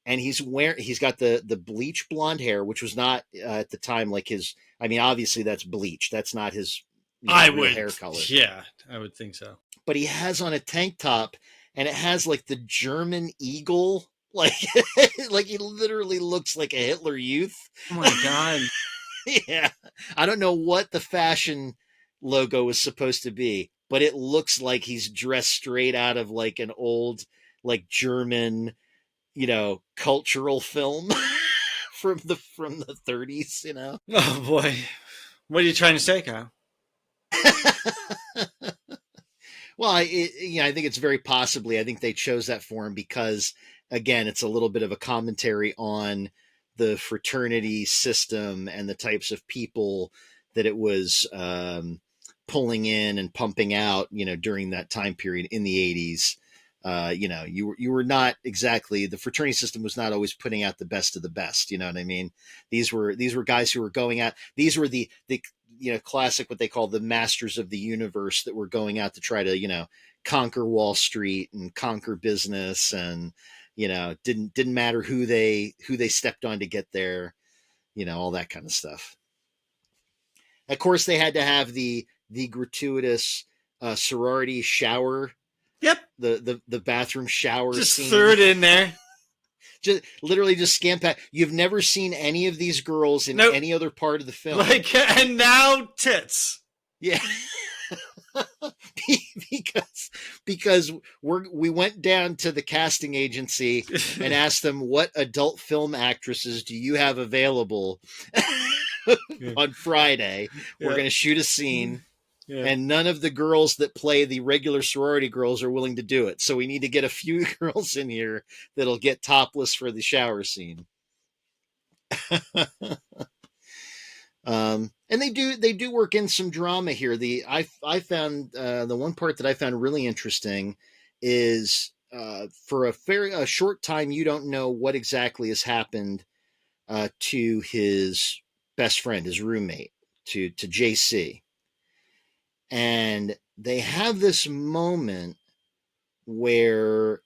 and he's got the bleach blonde hair, which was not at the time like his. I mean, obviously that's bleach. That's not his real hair color. Yeah, I would think so. But he has on a tank top, and it has like the German eagle, like like he literally looks like a Hitler Youth. Oh my God. Yeah, I don't know what the fashion logo was supposed to be, but it looks like he's dressed straight out of like an old like German, cultural film from the 30s, Oh boy. What are you trying to say, Kyle? Well, I think it's very possibly, I think they chose that for him because, again, it's a little bit of a commentary on the fraternity system and the types of people that it was pulling in and pumping out, during that time period in the 80s. You were not exactly, the fraternity system was not always putting out the best of the best. You know what I mean? These were guys who were going out. These were the classic, what they call the masters of the universe that were going out to try to, conquer Wall Street and conquer business. And, didn't matter who they stepped on to get there, all that kind of stuff. Of course, they had to have the gratuitous sorority shower. Yep. The bathroom shower just scene. threw it in there. Just literally just scan past. You've never seen any of these girls in any other part of the film. And now tits. Yeah. because we went down to the casting agency and asked them, what adult film actresses do you have available on Friday? We're going to shoot a scene. Yeah. And none of the girls that play the regular sorority girls are willing to do it. So we need to get a few girls in here that'll get topless for the shower scene. And they do work in some drama here. I found the one part that I found really interesting is for a short time you don't know what exactly has happened to his best friend, his roommate, to JC, and they have this moment where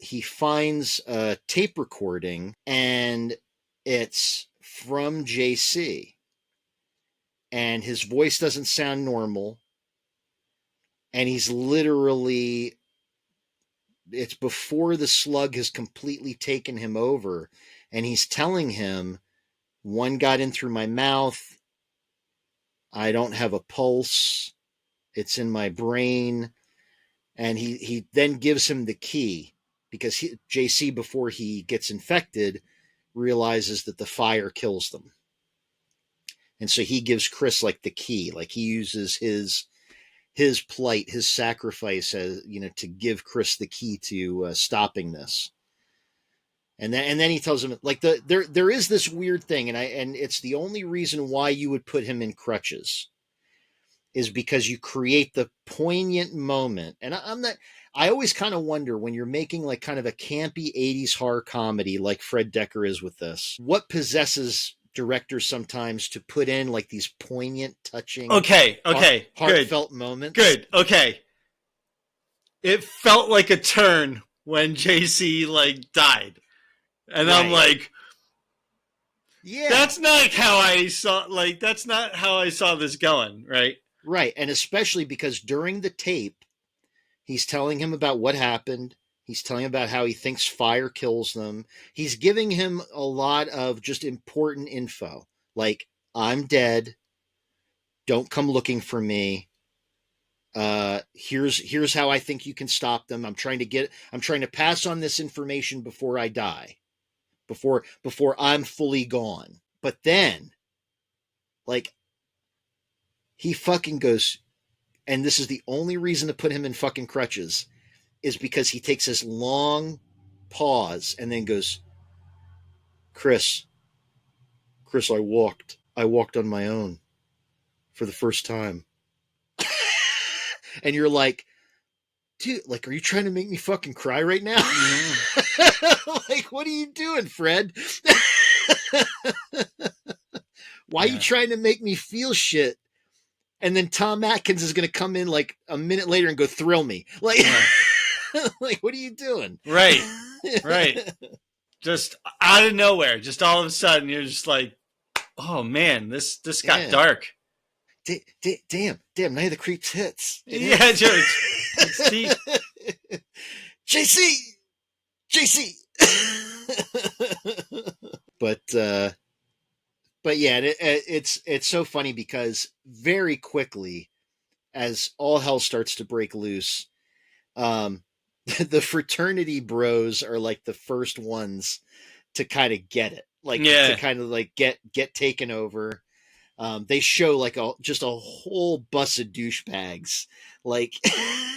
he finds a tape recording and it's from JC and his voice doesn't sound normal and he's literally it's before the slug has completely taken him over and he's telling him one got in through my mouth, I don't have a pulse, it's in my brain, and he then gives him the key because JC before he gets infected realizes that the fire kills them. And so he gives Chris like the key, like he uses his plight, his sacrifice, as to give Chris the key to stopping this. And then he tells him like there is this weird thing, and it's the only reason why you would put him in crutches is because you create the poignant moment. And I always kind of wonder when you're making like kind of a campy 80s horror comedy like Fred Decker is with this, what possesses directors sometimes to put in like these poignant, touching, heartfelt moments. Good. Okay. It felt like a turn when JC like died. And right. I'm like, yeah, that's not how I saw this going, right? Right. And especially because during the tape, he's telling him about what happened. He's telling him about how he thinks fire kills them. He's giving him a lot of just important info. Like, I'm dead. Don't come looking for me. Here's how I think you can stop them. I'm trying to pass on this information before I die. Before I'm fully gone. But then, like, he fucking goes, and this is the only reason to put him in fucking crutches, is because he takes this long pause and then goes, Chris, I walked on my own for the first time. And you're like, dude, like, are you trying to make me fucking cry right now? Like, what are you doing, Fred? Why are you trying to make me feel shit? And then Tom Atkins is going to come in like a minute later and go thrill me. Like, like, what are you doing? Right. Just out of nowhere, just all of a sudden, you're just like, oh man, this got dark. Damn, Night of the Creeps hits. Yeah, George. JC. But yeah, it's so funny because very quickly, as all hell starts to break loose, the fraternity bros are like the first ones to kind of get it, like to kind of like get taken over. They show like just a whole bus of douchebags, like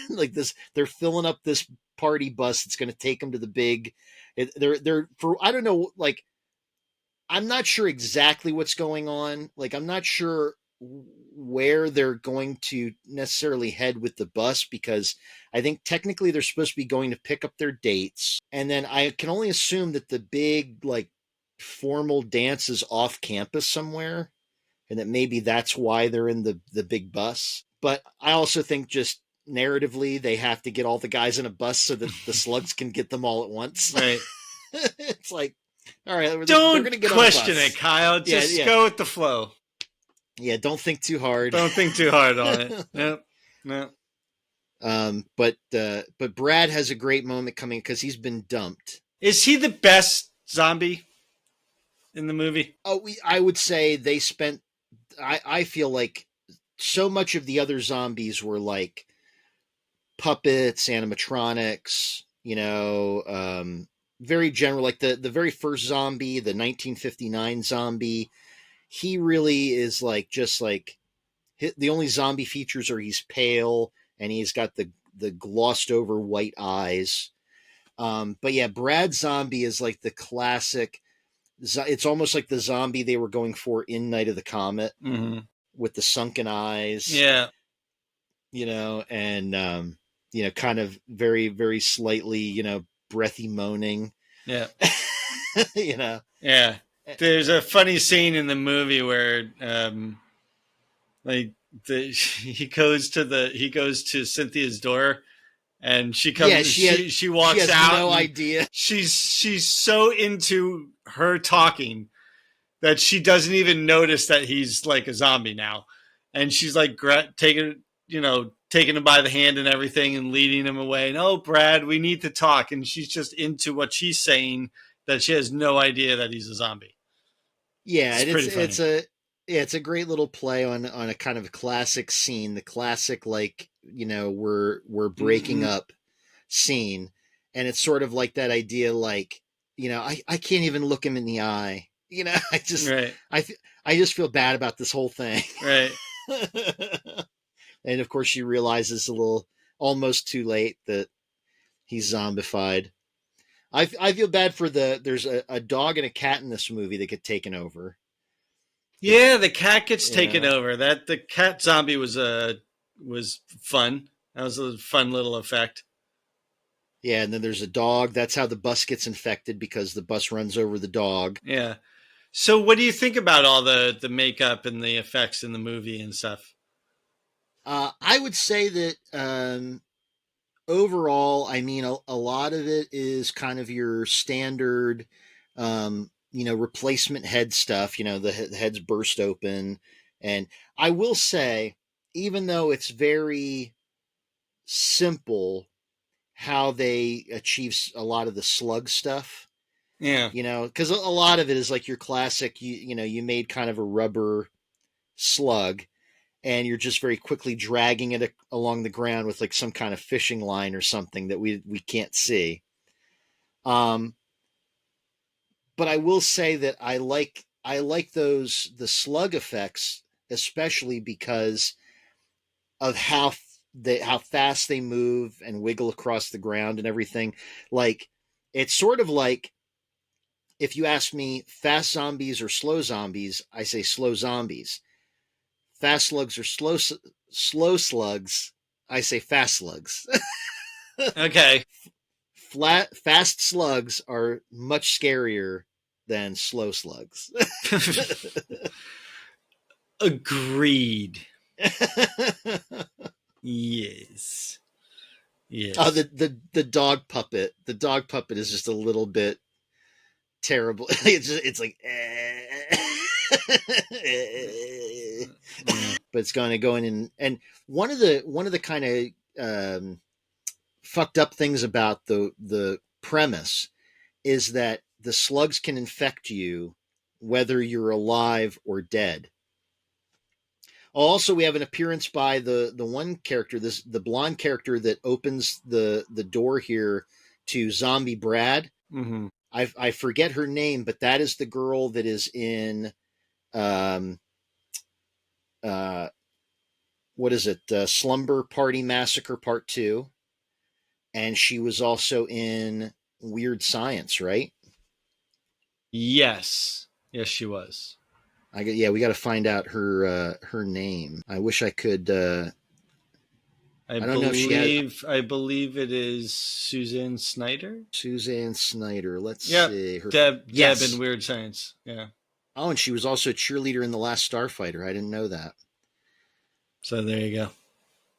like this. They're filling up this party bus that's going to take them to the big. They're for I don't know, like, I'm not sure exactly what's going on. Like, I'm not sure where they're going to necessarily head with the bus, because I think technically they're supposed to be going to pick up their dates. And then I can only assume that the big, like, formal dance is off campus somewhere, and that maybe that's why they're in the big bus. But I also think just narratively, they have to get all the guys in a bus so that the slugs can get them all at once. Right. It's like, all right, don't they're gonna get question on a bus. it, Kyle. Just go with the flow. Yeah, don't think too hard. Don't think too hard on it. No. But Brad has a great moment coming because he's been dumped. Is he the best zombie in the movie? Oh, I would say they spent. I feel like so much of the other zombies were like puppets, animatronics. Very general. Like the very first zombie, the 1959 zombie. He really is like just like the only zombie features are he's pale and he's got the glossed over white eyes. But yeah, Brad Zombie is like the classic It's almost like the zombie they were going for in Night of the Comet Mm-hmm. with the sunken eyes. Yeah. And kind of very, very slightly, breathy moaning. Yeah. Yeah. There's a funny scene in the movie where, he goes to Cynthia's door, and she comes. Yeah, she walks she has out. No idea. She's so into her talking that she doesn't even notice that he's like a zombie now, and she's like taking him by the hand and everything and leading him away. And, oh, Brad, we need to talk. And she's just into what she's saying, that she has no idea that he's a zombie. Yeah, it's a great little play on a kind of a classic scene, the classic we're breaking up scene, and it's sort of like that idea, I can't even look him in the eye, I just feel bad about this whole thing, right? And of course she realizes almost too late that he's zombified. I feel bad for there's a dog and a cat in this movie that get taken over. Yeah, the cat gets taken over. The cat zombie was fun. That was a fun little effect. Yeah, and then there's a dog. That's how the bus gets infected, because the bus runs over the dog. Yeah. So what do you think about all the makeup and the effects in the movie and stuff? I would say that overall, I mean, a lot of it is kind of your standard, replacement head stuff. The heads burst open. And I will say, even though it's very simple how they achieve a lot of the slug stuff. Yeah. Because a lot of it is like your classic, you made kind of a rubber slug, and you're just very quickly dragging it along the ground with like some kind of fishing line or something that we can't see. But I will say that I like the slug effects, especially because of how fast they move and wiggle across the ground and everything. Like, it's sort of like, if you ask me fast zombies or slow zombies, I say slow zombies. Fast slugs or slow slugs, I say fast slugs. Okay. Fast slugs are much scarier than slow slugs. Agreed. Yes. Oh, the dog puppet. The dog puppet is just a little bit terrible. It's like, but it's going to go in, and one of the kind of fucked up things about the premise is that the slugs can infect you whether you're alive or dead. Also, we have an appearance by the one character, the blonde character that opens the door here to Zombie Brad. Mm-hmm. I forget her name, but that is the girl that is in what is it? Slumber Party Massacre Part 2. And she was also in Weird Science, right? Yes, she was. We got to find out her name. I wish I could. I don't know if she had. I believe it is Suzanne Snyder. Suzanne Snyder. Let's see. Deb in Weird Science. Yeah. Oh, and she was also a cheerleader in The Last Starfighter. I didn't know that. So there you go.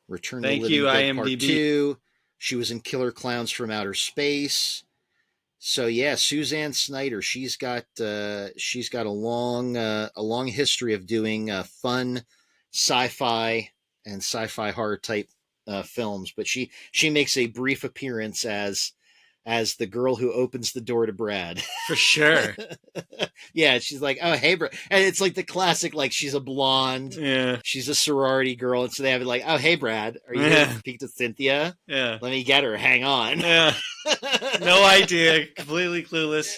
Return Thank to Living you, Dead IMDb. Part 2. She was in Killer Clowns from Outer Space. So yeah, Suzanne Snyder. She's got a long history of doing fun sci-fi and sci-fi horror type films. But she makes a brief appearance as the girl who opens the door to Brad. For sure. Yeah, she's like, oh, hey, Brad. And it's like the classic, like, she's a blonde. Yeah. She's a sorority girl. And so they have it like, oh, hey, Brad, are you here to speak to Cynthia? Yeah. Let me get her. Hang on. Yeah. No idea. Completely clueless.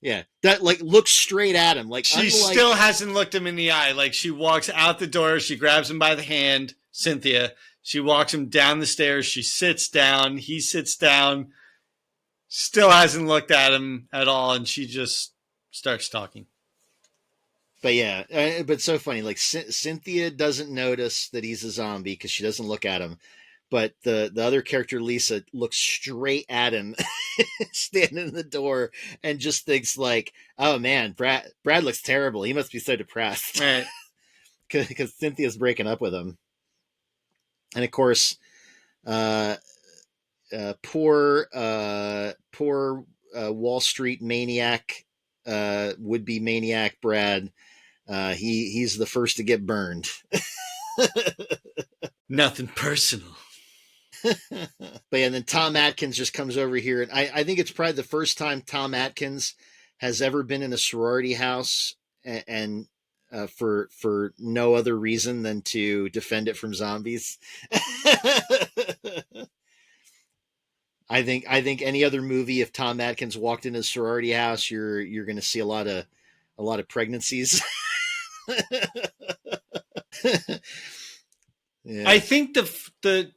Yeah. That, like, looks straight at him. Like, she still hasn't looked him in the eye. Like, she walks out the door. She grabs him by the hand, Cynthia. She walks him down the stairs. She sits down. He sits down. Still hasn't looked at him at all, and she just starts talking. But yeah, but it's so funny. Like Cynthia doesn't notice that he's a zombie because she doesn't look at him. But the other character, Lisa, looks straight at him, standing in the door, and just thinks like, "Oh man, Brad looks terrible. He must be so depressed." Right. Because Cynthia's breaking up with him. And of course, poor Wall Street maniac, would-be maniac Brad. He's the first to get burned. Nothing personal. But and then Tom Atkins just comes over here, and I think it's probably the first time Tom Atkins has ever been in a sorority house, and for no other reason than to defend it from zombies. I think any other movie, if Tom Atkins walked into a sorority house, you're going to see a lot of pregnancies. Yeah. I think the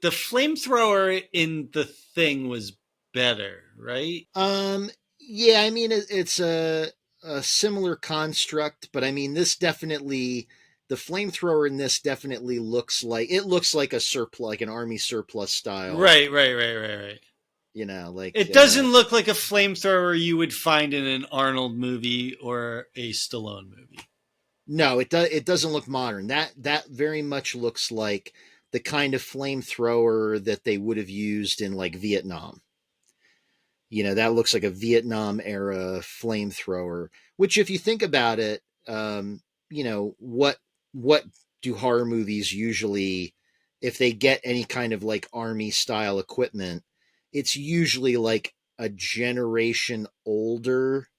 flamethrower in The Thing was better, right? Yeah, I mean it's a similar construct, but I mean this definitely, the flamethrower in this definitely looks like a surplus, like an army surplus style. Right. You know, like it doesn't look like a flamethrower you would find in an Arnold movie or a Stallone movie. No, it doesn't look modern. That very much looks like the kind of flamethrower that they would have used in like Vietnam. You know, that looks like a Vietnam era flamethrower, which if you think about it, you know, what do horror movies usually, if they get any kind of like army style equipment, it's usually like a generation older,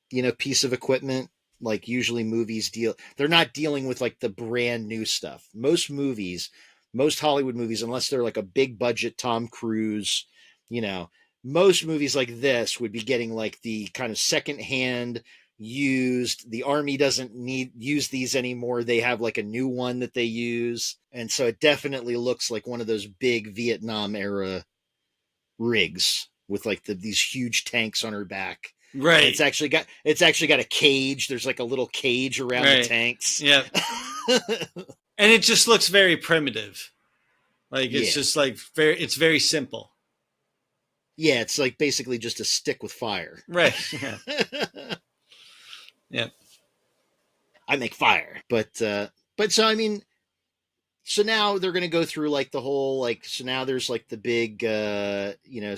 you know, piece of equipment. Like usually movies they're not dealing with like the brand new stuff. Most Hollywood movies, unless they're like a big budget Tom Cruise, you know, most movies like this would be getting like the kind of secondhand used. The army doesn't use these anymore. They have like a new one that they use. And so it definitely looks like one of those big Vietnam era rigs with like these huge tanks on her back. Right. It's actually got a cage. There's like a little cage around the tanks. Yeah. And it just looks very primitive. Like it's just like it's very simple. Yeah, it's like basically just a stick with fire. Right. Yeah. Yeah. I make fire. But so I mean, so now they're going to go through like the whole, like, so now there's like the big, you know,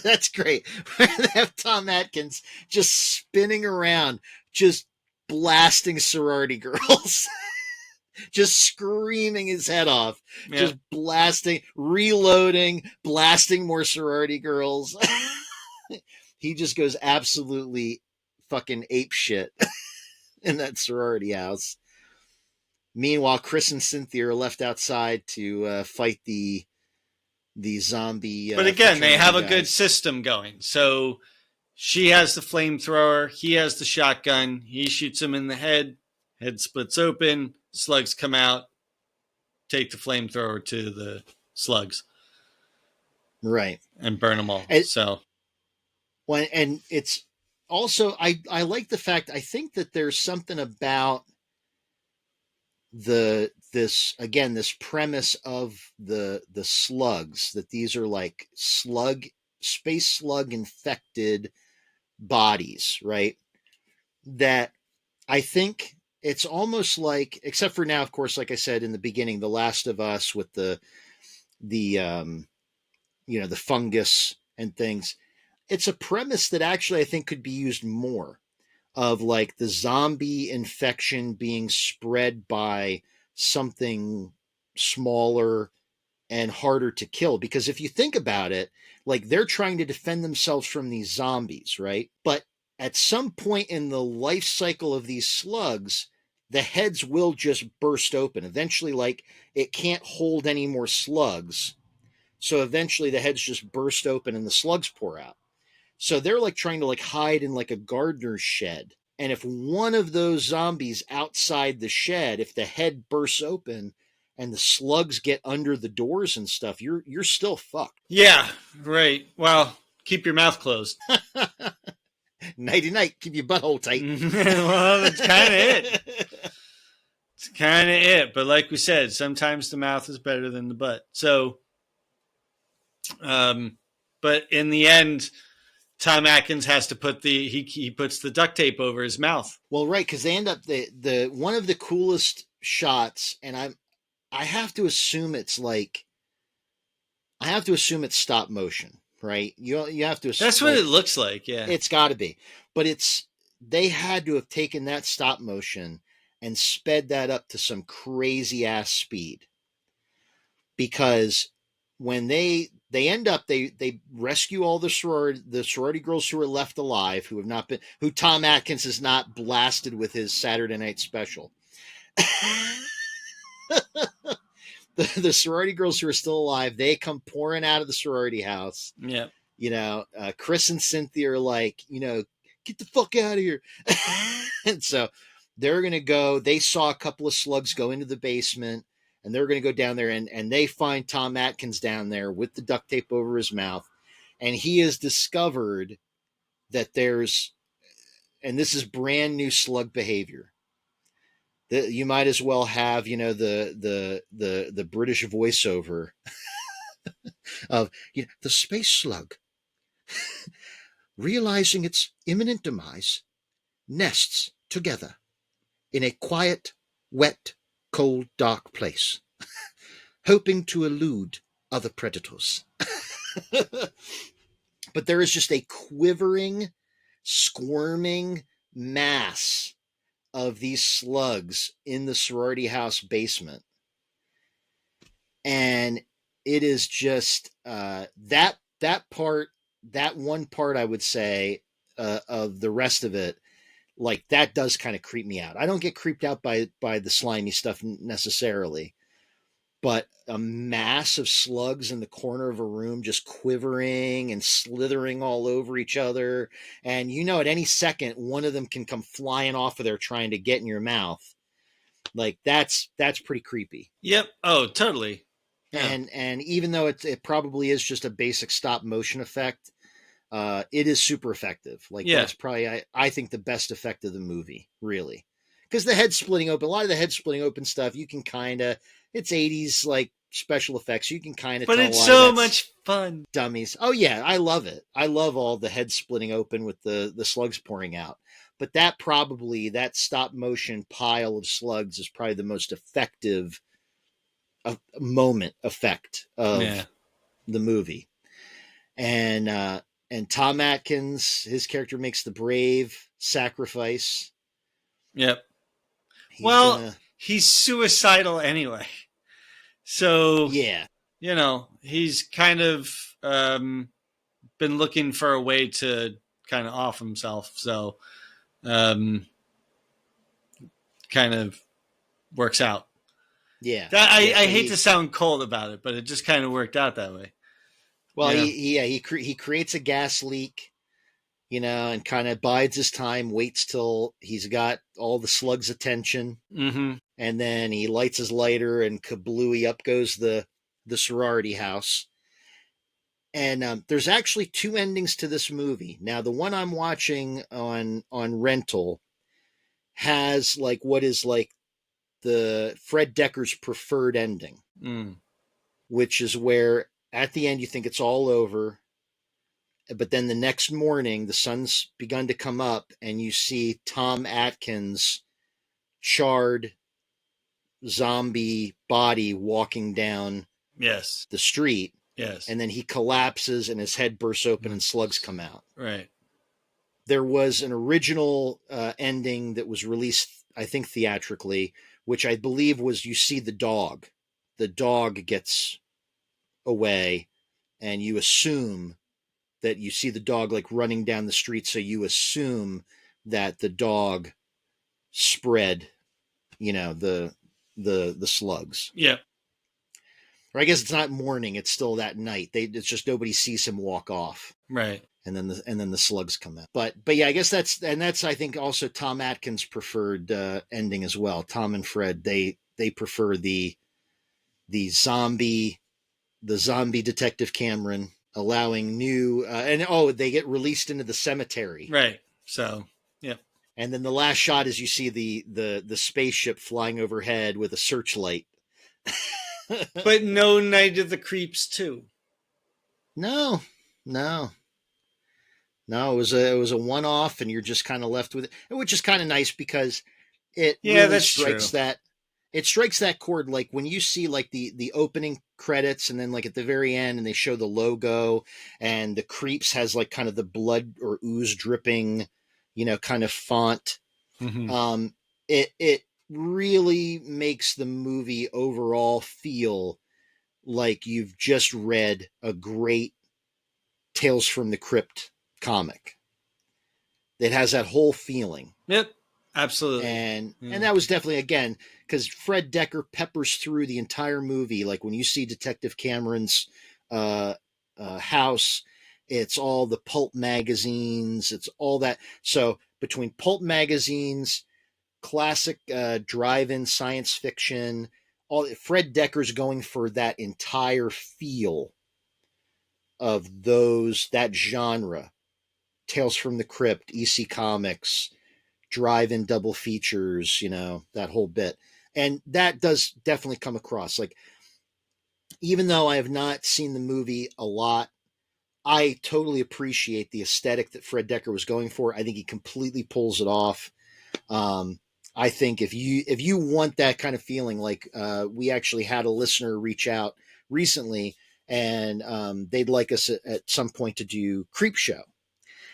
that's great. They have Tom Atkins just spinning around, just blasting sorority girls, just screaming his head off, just blasting, reloading, blasting more sorority girls. He just goes absolutely fucking ape shit in that sorority house. Meanwhile, Chris and Cynthia are left outside to fight the zombie. But again, they have a good system going. So she has the flamethrower. He has the shotgun. He shoots him in the head. Head splits open. Slugs come out. Take the flamethrower to the slugs. Right. And burn them all. And it's also, I like the fact, I think that there's something about this premise of the slugs, that these are like space slug infected bodies, right? That I think it's almost like, except for now, of course, like I said in the beginning, The Last of Us with the you know, the fungus and things. It's a premise that actually I think could be used more, of like the zombie infection being spread by something smaller and harder to kill. Because if you think about it, like they're trying to defend themselves from these zombies, right? But at some point in the life cycle of these slugs, the heads will just burst open. Eventually, like it can't hold any more slugs. So eventually the heads just burst open and the slugs pour out. So they're like trying to like hide in like a gardener's shed. And if one of those zombies outside the shed, if the head bursts open and the slugs get under the doors and stuff, you're still fucked. Yeah, right. Well, keep your mouth closed. Nighty night, keep your butthole tight. Well, that's kind of it. It's kind of it. But like we said, sometimes the mouth is better than the butt. So, but in the end, Tom Atkins has to put he puts the duct tape over his mouth. Well, right, because they end up the one of the coolest shots, and I have to assume it's stop motion, right? You have to assume That's what it looks like. Yeah, it's got to be, but they had to have taken that stop motion and sped that up to some crazy ass speed, because when they end up they rescue all the sorority girls who are left alive, who Tom Atkins has not blasted with his Saturday night special. The sorority girls who are still alive, they come pouring out of the sorority house. Yeah. Chris and Cynthia are like, get the fuck out of here. And so they're going to go. They saw a couple of slugs go into the basement, and they're going to go down there, and they find Tom Atkins down there with the duct tape over his mouth. And he has discovered that and this is brand new slug behavior. You might as well have, the British voiceover of the space slug, realizing its imminent demise, nests together in a quiet, wet, cold, dark place, hoping to elude other predators. But there is just a quivering, squirming mass of these slugs in the sorority house basement. And it is just that one part, I would say, of the rest of it, like, that does kind of creep me out. I don't get creeped out by the slimy stuff necessarily, but a mass of slugs in the corner of a room just quivering and slithering all over each other. And at any second, one of them can come flying off of there trying to get in your mouth. Like, that's pretty creepy. Yep. Oh, totally. Yeah. And even though it probably is just a basic stop motion effect, it is super effective. Like, that's probably, I think, the best effect of the movie, really. Because the head splitting open, a lot of the head splitting open stuff, you can kind of, it's 80s like special effects. You can kind of, but it's so much fun. Dummies. Oh yeah, I love it. I love all the head splitting open with the slugs pouring out. But that stop motion pile of slugs is probably the most effective moment effect of the movie. And Tom Atkins, his character, makes the brave sacrifice. Yep. He's suicidal anyway. So, yeah, he's kind of been looking for a way to kind of off himself. So, kind of works out. Yeah. I hate to sound cold about it, but it just kind of worked out that way. Well, he creates a gas leak, and kind of bides his time, waits till he's got all the slugs' attention. Mm-hmm. And then he lights his lighter, and kablooey, up goes the sorority house. And there's actually two endings to this movie. Now, the one I'm watching on rental has what is the Fred Decker's preferred ending, which is where at the end you think it's all over. But then the next morning, the sun's begun to come up, and you see Tom Atkins' charred zombie body walking down the street. Yes. And then he collapses, and his head bursts open, and slugs come out. Right. There was an original ending that was released, I think, theatrically, which I believe was you see the dog. The dog gets away, and you assume that you see the dog running down the street, so you assume that the dog spread, the slugs. Yeah. Or I guess it's not morning; it's still that night. It's just nobody sees him walk off, right? And then the slugs come out. But yeah, I guess that's I think also Tom Atkins' preferred ending as well. Tom and Fred they prefer the zombie Detective Cameron allowing new and they get released into the cemetery. Right. So, yeah. And then the last shot is you see the spaceship flying overhead with a searchlight. But no Night of the Creeps 2. No. It was a one-off, and you're just kind of left with it, which is kind of nice because it really that's strikes true. that chord. Like when you see like the opening credits, and then like at the very end, and they show the logo, and the Creeps has like kind of the blood or ooze dripping, kind of font. Mm-hmm. It really makes the movie overall feel like you've just read a great Tales from the Crypt comic. It has that whole feeling. Yep, absolutely. And that was definitely, again, because Fred Decker peppers through the entire movie. Like when you see Detective Cameron's house, it's all the pulp magazines, it's all that. So between pulp magazines, classic drive-in science fiction, Fred Decker's going for that entire feel of that genre. Tales from the Crypt, EC Comics, drive-in double features, that whole bit. And that does definitely come across. Like, even though I have not seen the movie a lot, I totally appreciate the aesthetic that Fred Decker was going for. I think he completely pulls it off. I think if you want that kind of feeling, like we actually had a listener reach out recently, and they'd like us at some point to do Creepshow,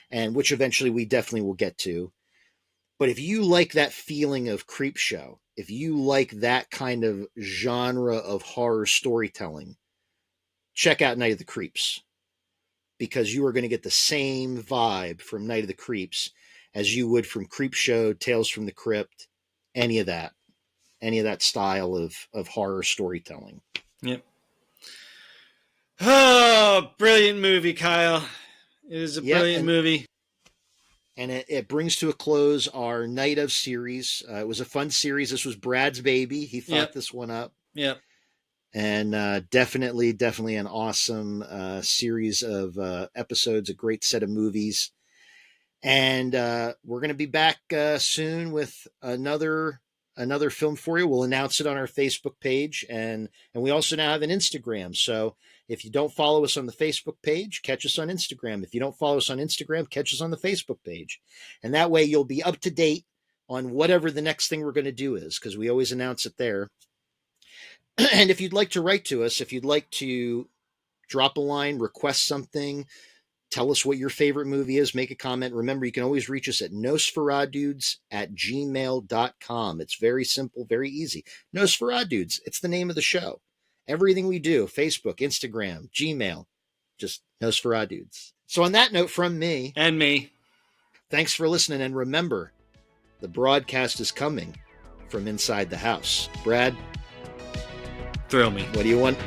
and which eventually we definitely will get to. But if you like that feeling of Creepshow, if you like that kind of genre of horror storytelling, check out Night of the Creeps, because you are going to get the same vibe from Night of the Creeps as you would from Creepshow, Tales from the Crypt, any of that style of horror storytelling. Yep. Oh, brilliant movie, Kyle. It is a brilliant movie. And it brings to a close our Night of series. It was a fun series. This was Brad's baby. He thought this one up. Yep. And definitely an awesome series of episodes, a great set of movies. And we're going to be back soon with another film for you. We'll announce it on our Facebook page, and we also now have an Instagram. So if you don't follow us on the Facebook page, catch us on Instagram. If you don't follow us on Instagram, catch us on the Facebook page. And that way you'll be up to date on whatever the next thing we're going to do is, because we always announce it there. And if you'd like to write to us, if you'd like to drop a line, request something, tell us what your favorite movie is, make a comment. Remember, you can always reach us at nosferadudes@gmail.com. It's very simple, very easy. Nosferadudes, it's the name of the show. Everything we do, Facebook, Instagram, Gmail, just Nosferadudes. So on that note from me. And me. Thanks for listening, and remember, the broadcast is coming from inside the house. Brad? Thrill me. What do you want?